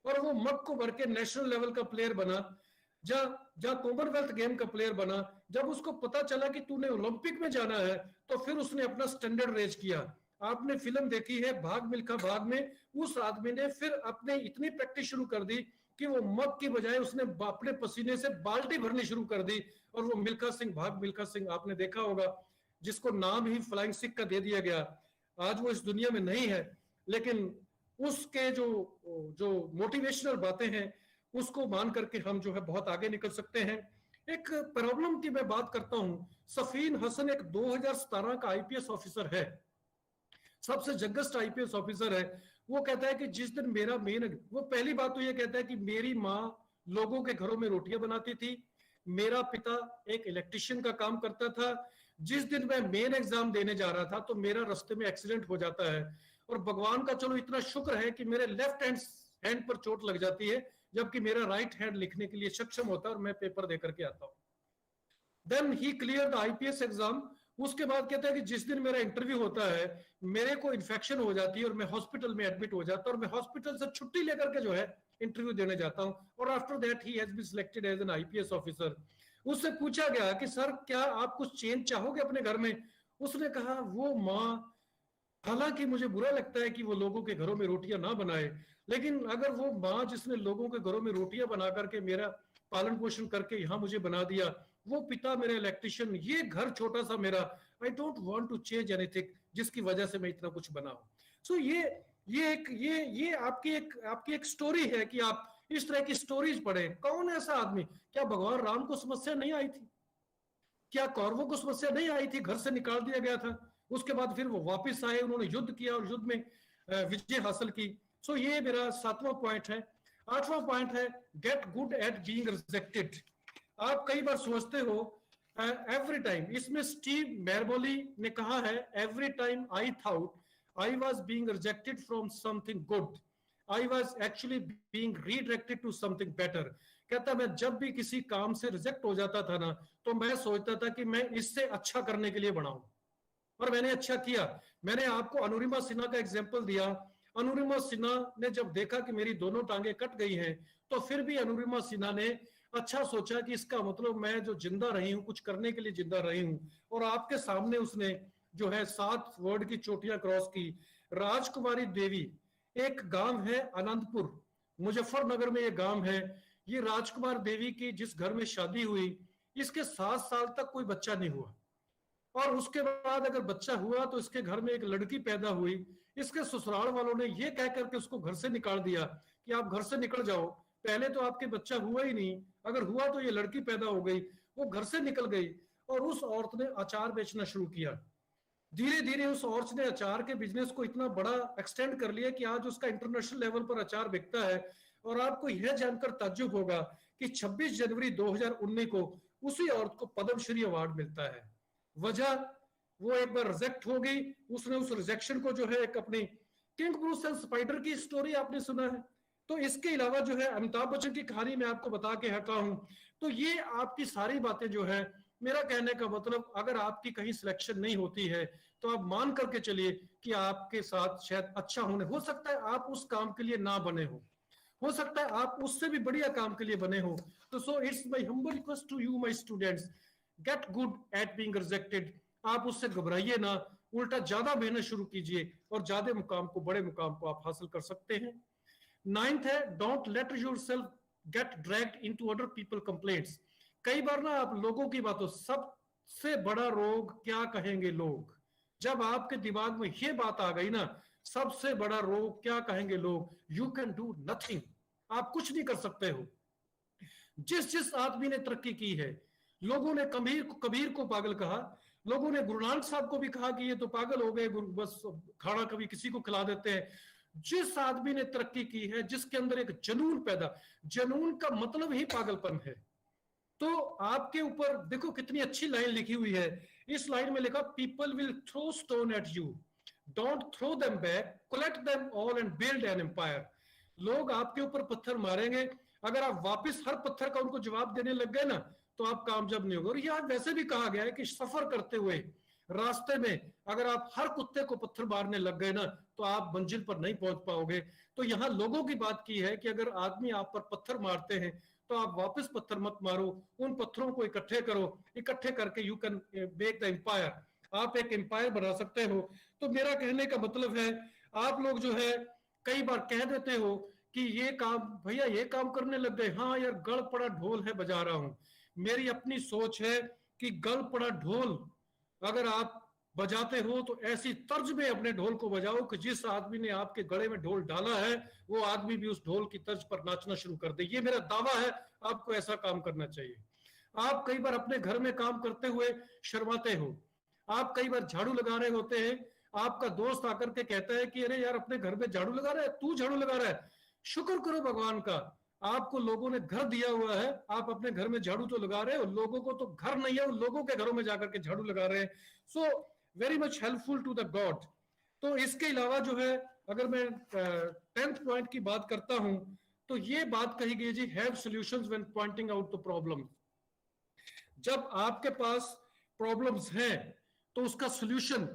और वो मग को भर के नेशनल लेवल का प्लेयर बना, जब कॉमनवेल्थ गेम का प्लेयर बना। जब उसको पता चला कि तूने ओलंपिक में जाना है तो फिर उसने अपना स्टैंडर्ड रेज किया। आपने फिल्म देखी है भाग मिल्खा भाग में, उस आदमी ने फिर अपने इतनी प्रैक्टिस शुरू कर दी कि वो मग की बजाय उसने अपने पसीने से बाल्टी भरनी शुरू कर दी, और वो मिल्खा सिंह, भाग मिल्खा सिंह आपने देखा होगा, जिसको नाम ही फ्लाइंग सिख का दे दिया गया। आज वो इस दुनिया में नहीं है, लेकिन उसके जो मोटिवेशनल बातें हैं उसको मान करके हम जो है बहुत आगे निकल सकते हैं। एक प्रॉब्लम की मैं बात करता हूं, सफीन हसन एक 2017 का आईपीएस ऑफिसर है, सबसे जगेस्ट आईपीएस ऑफिसर है। वो कहता है कि जिस दिन मेरा वो पहली बात तो ये कहता है कि मेरी माँ लोगों के घरों में रोटियां बनाती थी, मेरा पिता एक इलेक्ट्रिशियन का काम करता था। जिस दिन मैं मेन एग्जाम देने जा रहा था तो मेरा रास्ते में एक्सीडेंट हो जाता है, और भगवान का चलो इतना शुक्र है कि मेरे लेफ्ट हैंड पर चोट लग जाती है, जबकि मेरा राइट हैंड लिखने के लिए सक्षम होता है और मैं पेपर दे करके आता हूं। Then he clear the IPS exam. उसके बाद कहता है कि जिस दिन मेरा इंटरव्यू होता है मेरे को इन्फेक्शन हो जाती है और मैं हॉस्पिटल में एडमिट हो जाता हूं, और मैं हॉस्पिटल से छुट्टी लेकर के जो है इंटरव्यू देने जाता हूं, और after that he has been selected as an IPS officer. उससे पूछा गया कि सर क्या आप कुछ चेंज चाहोगे अपने घर में? उसने कहा वो माँ, हालांकि मुझे बुरा लगता है कि वो लोगों के घरों में रोटियां ना बनाए, लेकिन अगर वो माँ जिसने लोगों के घरों में रोटियां बना करके मेरा पालन पोषण करके यहाँ मुझे बना दिया, वो पिता मेरा इलेक्ट्रिशियन, ये घर छोटा सा मेरा, I don't want to change anything, जिसकी वजह से मैं इतना कुछ बना हूं। सो ये आपकी एक स्टोरी है कि आप इस तरह की स्टोरीज पढ़ें। कौन ऐसा आदमी, क्या भगवान राम को समस्या नहीं आई थी? क्या कौरवों को समस्या नहीं आई थी? घर से निकाल दिया गया था, उसके बाद फिर वो वापस आए, उन्होंने युद्ध किया और युद्ध में विजय हासिल की। सो ये मेरा 7वां पॉइंट है। 8वां पॉइंट है get good at being rejected. आप कई बार सोचते हो एवरी टाइम, इसमें स्टीव मैरबोली ने कहा है every time I thought I was being rejected from something good, I was actually being redirected to something better. कहता मैं जब भी किसी काम से रिजेक्ट हो जाता था ना, तो मैं सोचता था कि मैं इससे अच्छा करने के लिए बनाऊं, और मैंने अच्छा किया। मैंने आपको अनुरिमा सिन्हा का एग्जाम्पल दिया। अनुरिमा सिन्हा ने जब देखा कि मेरी दोनों टांगे कट गई हैं, तो फिर भी अनुरिमा सिन्हा ने अच्छा सोचा कि इसका मतलब मैं जो जिंदा रही हूं, कुछ करने के लिए जिंदा रही हूं, और आपके सामने उसने जो है 7 वर्ल्ड की चोटियां क्रॉस की। राजकुमारी देवी, एक गांव है आनंदपुर, मुजफ्फरनगर में ये गांव है। ये राजकुमार देवी की जिस घर में शादी हुई, इसके 7 साल तक कोई बच्चा नहीं हुआ, और उसके बाद अगर बच्चा हुआ तो इसके घर में एक लड़की पैदा हुई। इसके ससुराल वालों ने ये कह करके उसको घर से निकाल दिया कि आप घर से निकल जाओ, पहले तो आपके बच्चा हुआ ही नहीं, अगर हुआ तो ये लड़की पैदा हो गई। वो घर से निकल गई और उस औरत ने अचार बेचना शुरू किया। धीरे धीरे उस औरत ने अचार के बिजनेस को इतना बड़ा एक्सटेंड कर लिया कि आज उसका इंटरनेशनल लेवल पर अचार बिकता है। और आपको यह जानकर ताज्जुब होगा कि 26 जनवरी 2019 को उसी औरत को पद्मश्री अवार्ड मिलता है। वजह, वो एक बार रिजेक्ट हो गई, उसने उस रिजेक्शन को जो है एक अपनी किंग ब्रूस एंड स्पाइडर की स्टोरी आपने सुना है। तो इसके अलावा जो है अमिताभ बच्चन की कहानी मैं आपको बता के हटा हूं। तो ये आपकी सारी बातें जो है, मेरा कहने का मतलब अगर आपकी कहीं सिलेक्शन नहीं होती है तो आप मान करके चलिए कि आपके साथ शायद अच्छा होने, हो सकता है आप उस काम के लिए ना बने हो सकता है आप उससे भी बढ़िया काम के लिए बने हो। तो so it's my humble request to you my students, get good at being rejected. आप उससे घबराइए ना, उल्टा ज्यादा मेहनत शुरू कीजिए और ज्यादा मुकाम को, बड़े मुकाम को आप हासिल कर सकते हैं। 9th है, don't let yourself get dragged into other people complaints. कई बार ना आप लोगों की बातों, सबसे बड़ा रोग क्या कहेंगे लोग, जब आपके दिमाग में ये बात आ गई ना, सबसे बड़ा रोग क्या कहेंगे लोग, यू कैन डू नथिंग, आप कुछ नहीं कर सकते हो। जिस आदमी ने तरक्की की है, लोगों ने कबीर को पागल कहा, लोगों ने गुरु नानक साहब को भी कहा कि ये तो पागल हो गए, बस खाना कभी किसी को खिला देते हैं। जिस आदमी ने तरक्की की है, जिसके अंदर एक जनून पैदा, जनून का मतलब ही पागलपन है। तो आपके ऊपर देखो कितनी अच्छी लाइन लिखी हुई है। इस लाइन में लिखा, people will throw stone at you, don't throw them back, collect them all and build an empire. लोग आपके ऊपर पत्थर मारेंगे, अगर आप वापस हर पत्थर का उनको जवाब देने लग गए ना, तो आप कामयाब नहीं होगे। और यह वैसे भी कहा गया है कि सफर करते हुए रास्ते में अगर आप हर कुत्ते को पत्थर मारने लग गए ना, तो आप मंजिल पर नहीं पहुंच पाओगे। तो यहाँ लोगों की बात की है कि अगर आदमी आप पर पत्थर मारते हैं तो आप वापस पत्थर मत मारो, उन पत्थरों को इकट्ठे करो, इकट्ठे करके you can make the empire, आप एक एम्पायर बना सकते हो। तो मेरा कहने का मतलब है, आप लोग जो है कई बार कह देते हो कि ये काम, भैया ये काम करने लग गए, हाँ यार गल पड़ा ढोल है बजा रहा हूं। मेरी अपनी सोच है कि गल पड़ा ढोल अगर आप बजाते हो तो ऐसी तर्ज में अपने ढोल को बजाओ कि जिस आदमी ने आपके गले में ढोल डाला है वो आदमी भी उस ढोल की तर्ज पर नाचना शुरू कर दे। ये मेरा दावा है, आपको ऐसा काम करना चाहिए। आप कई बार अपने घर में काम करते हुए शर्माते हो, आप कई बार झाड़ू लगा रहे होते हैं, आपका दोस्त आकर के कहता है कि अरे यार अपने घर में झाड़ू लगा रहा है, तू झाड़ू लगा रहा है। शुक्र करो भगवान का, आपको लोगों ने घर दिया हुआ है, आप अपने घर में झाड़ू तो लगा रहे हो, लोगों को तो घर नहीं है, उन लोगों के घरों में जाकर के झाड़ू लगा रहे हैं। So very much helpful to the god. तो इसके अलावा जो है, अगर मैं 10th पॉइंट की बात करता हूं, तो ये बात कही गई जी, have solutions when pointing out the problem. जब आपके पास प्रॉब्लम्स हैं तो उसका सॉल्यूशन,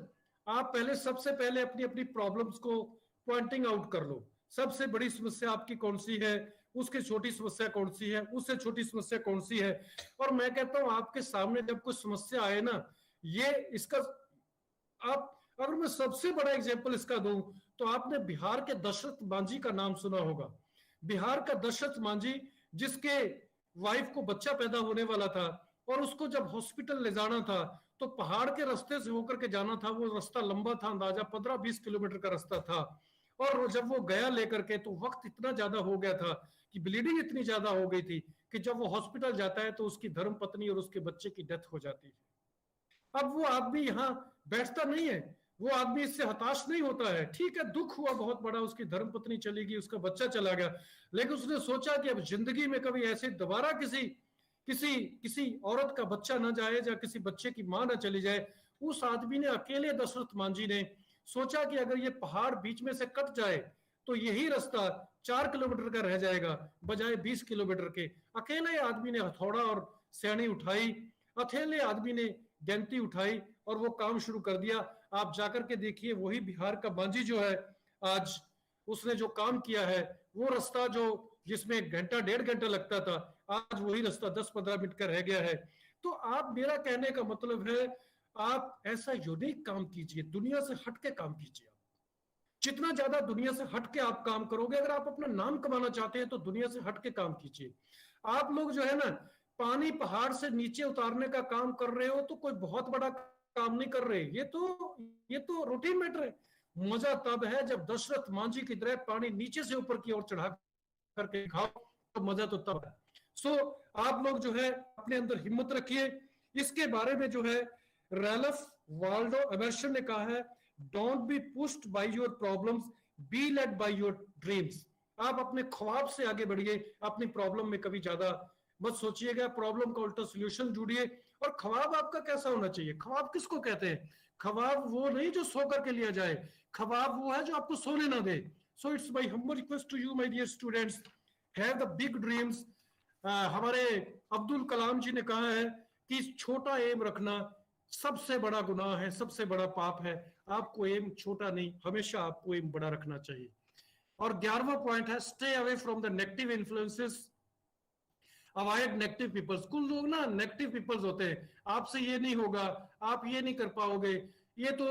आप पहले सबसे पहले अपनी अपनी प्रॉब्लम्स को पॉइंटिंग आउट कर लो। सबसे बड़ी समस्या आपकी कौन सी है, उसकी छोटी समस्या कौन सी है, उससे छोटी समस्या कौन सी है। और मैं कहता हूं आपके सामने जब कोई समस्या आए ना, ये इसका आप, अगर मैं सबसे बड़ा एग्जांपल इसका दूं तो आपने बिहार के दशरथ मांझी का नाम सुना होगा। बिहार का दशरथ मांझी, जिसके वाइफ को बच्चा पैदा होने वाला था और उसको जब हॉस्पिटल ले जाना था तो पहाड़ के रास्ते से होकर के जाना था। वो रास्ता लंबा था, अंदाजा 15-20 किलोमीटर का रास्ता था। और जब वो गया लेकर के तो वक्त इतना ज्यादा हो गया था कि ब्लीडिंग इतनी ज्यादा हो गई थी कि जब वो हॉस्पिटल जाता है तो उसकी धर्म पत्नी और उसके बच्चे की डेथ हो जाती है। अब वो आदमी यहाँ बैठता नहीं है, वो आदमी इससे हताश नहीं होता है। ठीक है, दुख हुआ बहुत बड़ा, उसकी धर्म पत्नी चली गई, उसका बच्चा चला गया, लेकिन उसने सोचा कि अब जिंदगी में कभी ऐसे दोबारा किसी औरत का बच्चा ना जाए या किसी बच्चे की मां ना चली जाए। उस आदमी ने, अकेले दशरथ मांझी ने सोचा कि अगर ये पहाड़ बीच में से कट जाए तो यही रास्ता 4 किलोमीटर का रह जाएगा बजाय 20 किलोमीटर के। अकेले आदमी ने हथौड़ा और सैनी उठाई, अकेले आदमी ने गेंती उठाई और वो काम शुरू कर दिया। आप जाकर के देखिए, वही बिहार का मांझी जो है, आज उसने जो काम किया है, वो रास्ता जो जिसमें घंटा 1.5 घंटा लगता था, आज वही रास्ता 10-15 मिनट का रह गया है। तो आप, मेरा कहने का मतलब है, आप ऐसा यूनिक काम कीजिए, दुनिया से हटके काम कीजिए। जितना ज्यादा दुनिया से हटके आप काम करोगे, अगर आप अपना नाम कमाना चाहते हैं तो दुनिया से हटके काम कीजिए। आप लोग जो है ना, पानी पहाड़ से नीचे उतारने का काम कर रहे हो तो कोई बहुत बड़ा काम नहीं कर रहे, ये तो रूटीन मैटर है। मजा तब है जब दशरथ मांझी की तरह पानी नीचे से ऊपर की ओर चढ़ा करके खाओ, तो मजा तो तब है। सो आप लोग जो है अपने अंदर हिम्मत रखिए। इसके बारे में जो है रैल्फ वाल्डो एमर्सन ने कहा है, don't be pushed by your problems, be led by your dreams. आप अपने ख्वाब से आगे बढ़िए, अपनी प्रॉब्लम में कभी ज्यादा मत सोचिएगा, प्रॉब्लम का उल्टा सोल्यूशन ढूंढिए। और ख्वाब आपका कैसा होना चाहिए? ख्वाब किसको कहते हैं? ख्वाब वो नहीं जो सो करके लिया जाए, ख्वाब वो है जो आपको सोने ना दे। So it's my humble request to you my dear students, have the big dreams. हमारे अब्दुल कलाम जी ने कहा है कि छोटा एम रखना सबसे बड़ा गुनाह है, सबसे बड़ा पाप है। आपको एम छोटा नहीं, हमेशा आपको एम बड़ा रखना चाहिए। और 11वां पॉइंट है, stay away from the negative influences, avoid negative peoples. कुछ लोग ना नेगेटिव पीपल्स होते हैं, आपसे ये नहीं होगा, आप ये नहीं कर पाओगे, ये तो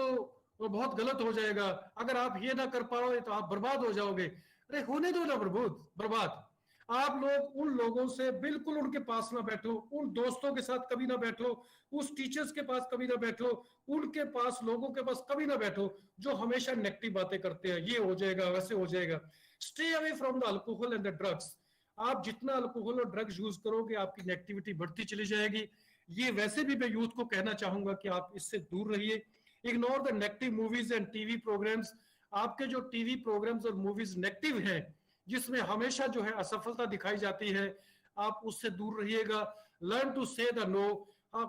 बहुत गलत हो जाएगा, अगर आप ये ना कर पाओगे तो आप बर्बाद हो जाओगे। अरे होने दो ना बर्बाद। आप लोग उन लोगों से बिल्कुल उनके पास ना बैठो, उन दोस्तों के साथ कभी ना बैठो, उस टीचर्स के पास कभी ना बैठो, उनके पास, लोगों के पास कभी ना बैठो जो हमेशा नेगेटिव बातें करते हैं, ये हो जाएगा, वैसे हो जाएगा। Stay away from the alcohol and the drugs. आप जितना अल्कोहल और ड्रग्स यूज करोगे, आपकी नेगेटिविटी बढ़ती चली जाएगी। ये वैसे भी मैं यूथ को कहना चाहूंगा कि आप इससे दूर रहिए। Ignore the negative movies and TV programmes. आपके जो टीवी प्रोग्राम्स और मूवीज नेगेटिव हैं, जिसमें हमेशा जो है असफलता दिखाई जाती है, आप उससे दूर रहिएगा। लर्न टू से द नो।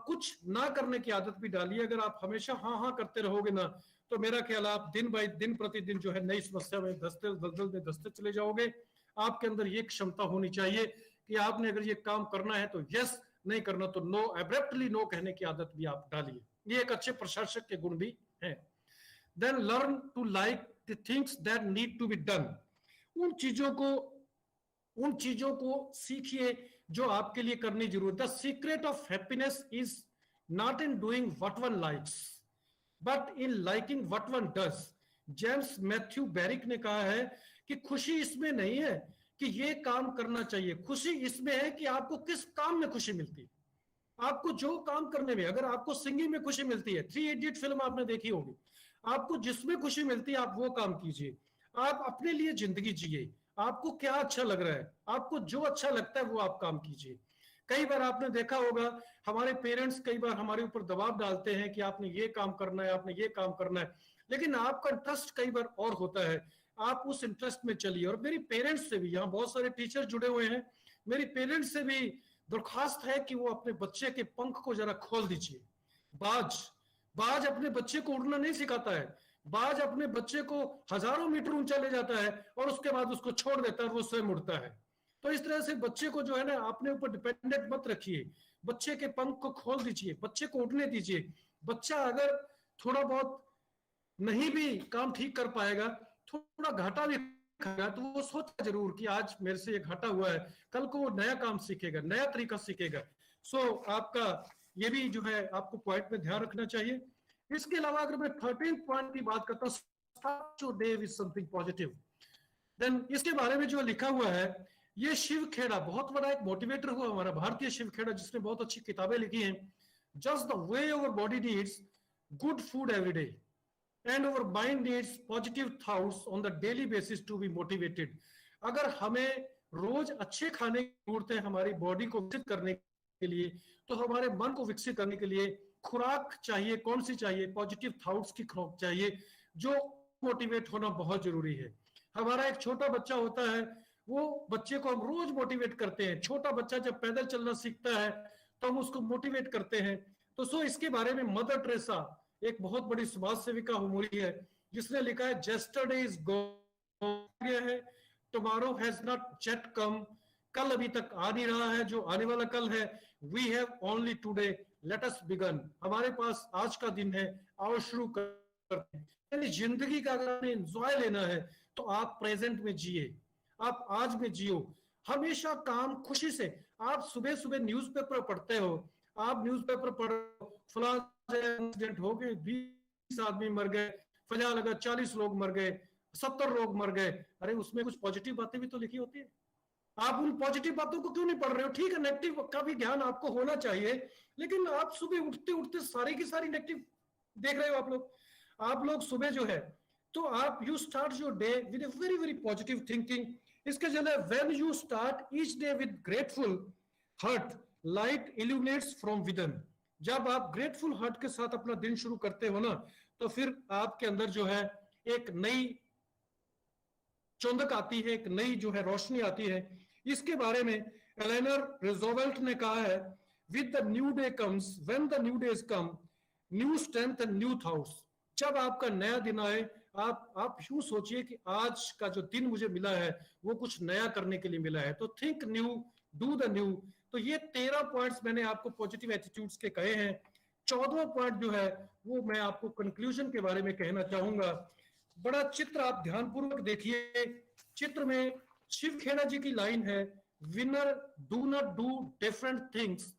कुछ ना करने की आदत भी डालिए। अगर आप हमेशा हाँ हाँ करते रहोगे ना, तो मेरा ख्याल आप दिन बाय दिन प्रतिदिन जो है नई समस्या में दलदल में धंसते चले जाओगे। आपके अंदर ये क्षमता होनी चाहिए कि आपने अगर ये काम करना है तो यस, नहीं करना तो नो, एब्रप्टली नो कहने की आदत भी आप डालिए। ये एक अच्छे प्रशासक के गुण भी हैं। Then learn to like the things that need to be done. उन चीजों को सीखिए जो आपके लिए करनी जरूरी। The secret of happiness is not in doing what one likes but in liking what one does. James Matthew Barrie ने कहा है कि खुशी इसमें नहीं है कि ये काम करना चाहिए, खुशी इसमें है कि आपको किस काम में खुशी मिलती है। आपको जो काम करने में, अगर आपको सिंगिंग में खुशी मिलती है, 3 इडियट फिल्म आपने देखी होगी, आपको जिसमें खुशी मिलती है आप वो काम कीजिए। आप अपने लिए जिंदगी जिए। आपको क्या अच्छा लग रहा है, आपको जो अच्छा लगता है वो आप काम कीजिए। कई बार आपने देखा होगा, हमारे पेरेंट्स कई बार हमारे ऊपर दबाव डालते हैं कि आपने ये काम करना है, आपने ये काम करना है, लेकिन आपका इंटरेस्ट कई बार और होता है, आप उस इंटरेस्ट में चलिए। और मेरी पेरेंट्स से भी, यहाँ बहुत सारे टीचर जुड़े हुए हैं, मेरी पेरेंट्स से भी दरख्वास्त है कि वो अपने बच्चे के पंख को जरा खोल दीजिए। बाज अपने बच्चे को उड़ना नहीं सिखाता है, बाज अपने बच्चे को हजारों मीटर ऊंचा ले जाता है और उसके बाद उसको छोड़ देता है, वो स्वयं उड़ता है। तो इस तरह से बच्चे को जो है ना, अपने ऊपर डिपेंडेंट मत रखिए, बच्चे के पंख को खोल दीजिए, बच्चे को उड़ने दीजिए। बच्चा अगर थोड़ा बहुत नहीं भी काम ठीक कर पाएगा, थोड़ा घाटा भी खाएगा, तो वो सोचा जरूर कि आज मेरे से ये घाटा हुआ है, कल को वो नया काम सीखेगा, नया तरीका सीखेगा। सो आपका ये भी जो है आपको पॉइंट में ध्यान रखना चाहिए। इसके अलावा अगर मैं 13th पॉइंट की बात करता हूँ, start your day with something positive. Then इसके बारे में जो लिखा हुआ है, ये शिव खेड़ा बहुत बड़ा एक मोटिवेटर हुआ हमारा, भारतीय शिव खेड़ा, जिसने बहुत अच्छी किताबें लिखी हैं। Just the way our body needs good food every day and our mind needs positive thoughts on the daily basis to be motivated। अगर हमें रोज अच्छे खाने की जरूरत है हमारी बॉडी को विकसित करने के लिए, तो हमारे मन को विकसित करने के लिए खुराक चाहिए। कौन सी चाहिए? पॉजिटिव थॉट्स की खुराक चाहिए, जो मोटिवेट होना बहुत जरूरी है। हमारा एक छोटा बच्चा होता है, वो बच्चे को हम रोज मोटिवेट करते हैं। छोटा बच्चा जब पैदल चलना सीखता है तो हम उसको मोटिवेट करते हैं। तो सो इसके बारे में मदर टेरेसा एक बहुत बड़ी समाज सेविका हुई है, जिसने लिखा है जेस्टरडे इज गॉन है, टुमारो हैज नॉट येट कम, कल अभी तक आ नहीं रहा है, जो आने वाला कल है। We have only today, let us begin, हमारे पास आज का दिन है, आओ शुरू करते हैं। यानी जिंदगी का अगर आपने एंजॉय लेना है तो आप प्रेजेंट में जिए, आप आज में जियो, हमेशा काम खुशी से। आप सुबह सुबह न्यूज़पेपर पढ़ते हो, आप न्यूज़पेपर पढ़ रहे हो, फलाना एक्सीडेंट हो गए, 20 आदमी मर गए, फला लगा 40 लोग मर गए, 70 लोग मर गए, अरे उसमें कुछ पॉजिटिव बातें भी तो लिखी होती है। आप उन पॉजिटिव बातों को क्यों नहीं पढ़ रहे हो? ठीक है, नेगेटिव का भी ज्ञान आपको होना चाहिए, लेकिन आप सुबह उठते उठते सारी की सारी नेगेटिव देख रहे हो। आप लोग सुबह जो है, तो आप you start your day with a very very positive thinking. इसके जरिए when you start each day with grateful heart, light illuminates from within. जब आप ग्रेटफुल हार्ट के साथ अपना दिन शुरू करते हो ना, तो फिर आपके अंदर जो है एक नई चौंधक आती है, एक नई जो है रोशनी आती है। इसके बारे में एलेनर रूजवेल्ट ने कहा है, with the new day comes, when the new days come, new strength and new thoughts. जब आपका नया दिन आए, आप यूं सोचिए कि आज का जो दिन मुझे मिला है वो कुछ नया करने के लिए मिला है, तो think new, do the new. तो ये 13 पॉइंट्स मैंने आपको पॉजिटिव एटीट्यूड्स के कहे हैं। 14वां पॉइंट जो है वो मैं आपको कंक्लूजन के बारे में कहना चाहूंगा। बड़ा चित्र आप ध्यानपूर्वक देखिए। चित्र में शिव खेड़ा जी की लाइन है, winner do not do different things,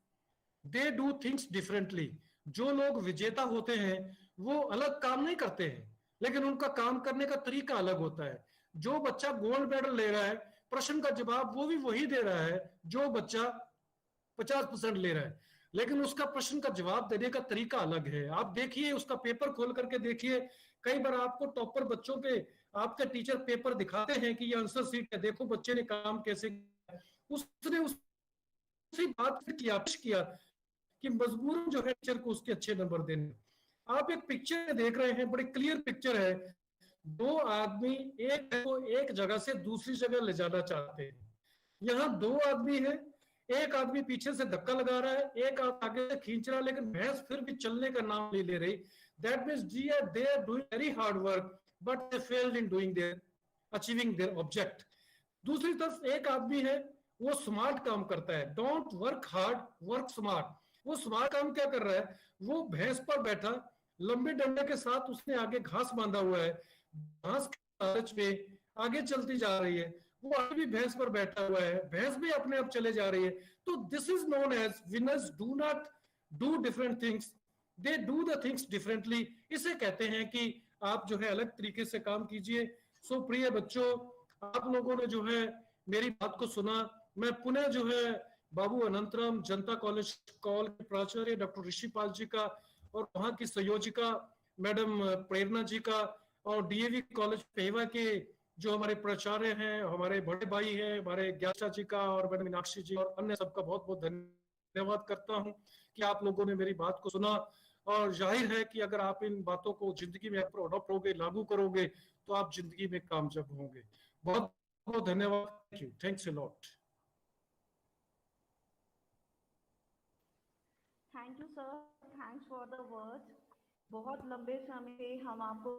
they do things differently. जो लोग विजेता होते हैं वो अलग काम नहीं करते हैं, लेकिन उनका काम करने का तरीका अलग होता है। जो बच्चा गोल्ड मेडल ले रहा है, प्रश्न का जवाब वो भी वही दे रहा है जो बच्चा 50% ले रहा है, लेकिन उसका प्रश्न का जवाब देने का तरीका अलग है। आप देखिए, उसका पेपर खोल करके देखिए। कई बार आपको टॉपर बच्चों के आपके टीचर पेपर दिखाते हैं कि ये आंसर शीट है, देखो बच्चे ने काम कैसे किया। उसने उसी बात किया कि मजबूरन जो है टीचर को उसके अच्छे नंबर देने। आप एक पिक्चर देख रहे हैं, बड़ी क्लियर पिक्चर है। दो आदमी एक को एक जगह से दूसरी जगह ले जाना चाहते हैं। यहाँ दो आदमी है, एक आदमी पीछे से धक्का लगा रहा है, एक आगे से खींच रहा है, लेकिन भैंस फिर भी चलने का नाम नहीं ले रही। That means they are doing very hard work but they failed in doing their achieving their object. दूसरी तरफ एक आदमी है, वो स्मार्ट काम करता है। Don't work hard, work smart. वो स्मार्ट काम क्या कर रहा है, वो भैंस पर बैठा लंबे डंडे के साथ उसने आगे घास बांधा हुआ है, घास के लालच में आगे चलती जा रही है। वो आगे भी भैंस पर बैठा हुआ है, भैंस भी अपने आप चले जा रही है। तो this is known as winners do not do different things, they do the things differently. इसे कहते हैं कि आप जो है अलग तरीके से काम कीजिए। सो प्रिय बच्चों, आप लोगों ने जो है मेरी बात को सुना। मैं पुनः जो है बाबू अनंतराम जनता कॉलेज कॉल के प्राचार्य डॉक्टर ऋषिपाल जी का और वहां की संयोजिका मैडम प्रेरणा जी का और डीएवी कॉलेज पेहवा के जो हमारे प्राचार्य हैं, हमारे बड़े भाई हैं, हमारे ज्ञासा जी का और मैडम मीनाक्षी जी और अन्य सबका बहुत बहुत धन्यवाद करता हूं कि आप लोगों ने मेरी बात को सुना। और जाहिर है कि अगर आप इन बातों को जिंदगी में अडॉप्ट करोगे, लागू करोगे, तो आप जिंदगी में कामयाब होंगे। बहुत बहुत धन्यवाद। Thank you, thanks a lot. Thank you sir, thanks for the words. बहुत लंबे समय से हम आपको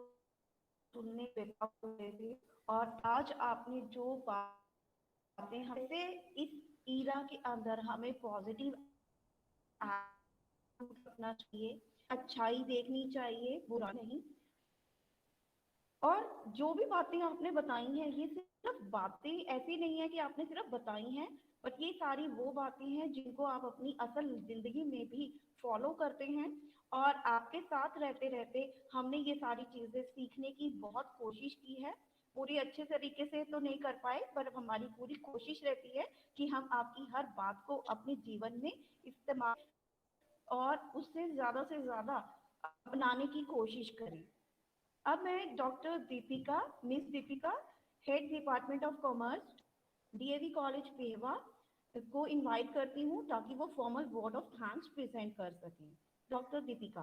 सुनने पे थे और आज आपने जो बातें हमसे इस ईरा के अंदर हमें पॉजिटिव रखना चाहिए, अच्छाई देखनी चाहिए, बुरा नहीं। और जो भी बातें आपने बताई हैं, ये सिर्फ बातें ऐसी नहीं है कि आपने सिर्फ बताई हैं, बट ये सारी वो बातें हैं जिनको आप अपनी असल जिंदगी में भी फॉलो करते हैं। और आपके साथ रहते रहते हमने ये सारी चीजें सीखने की बहुत कोशिश की है। पूरी अच्छे तरीके से तो नहीं कर पाए, पर हमारी पूरी कोशिश रहती है कि हम आपकी हर बात को अपने जीवन में इस्तेमाल और उससे ज्यादा अपनाने की कोशिश करें। अब मैं doctor Deepika, miss Deepika, head department of commerce, DAV college Pehowa को इनवाइट करती हूँ ताकि वो formal word of thanks present कर सकें। डॉक्टर दीपिका।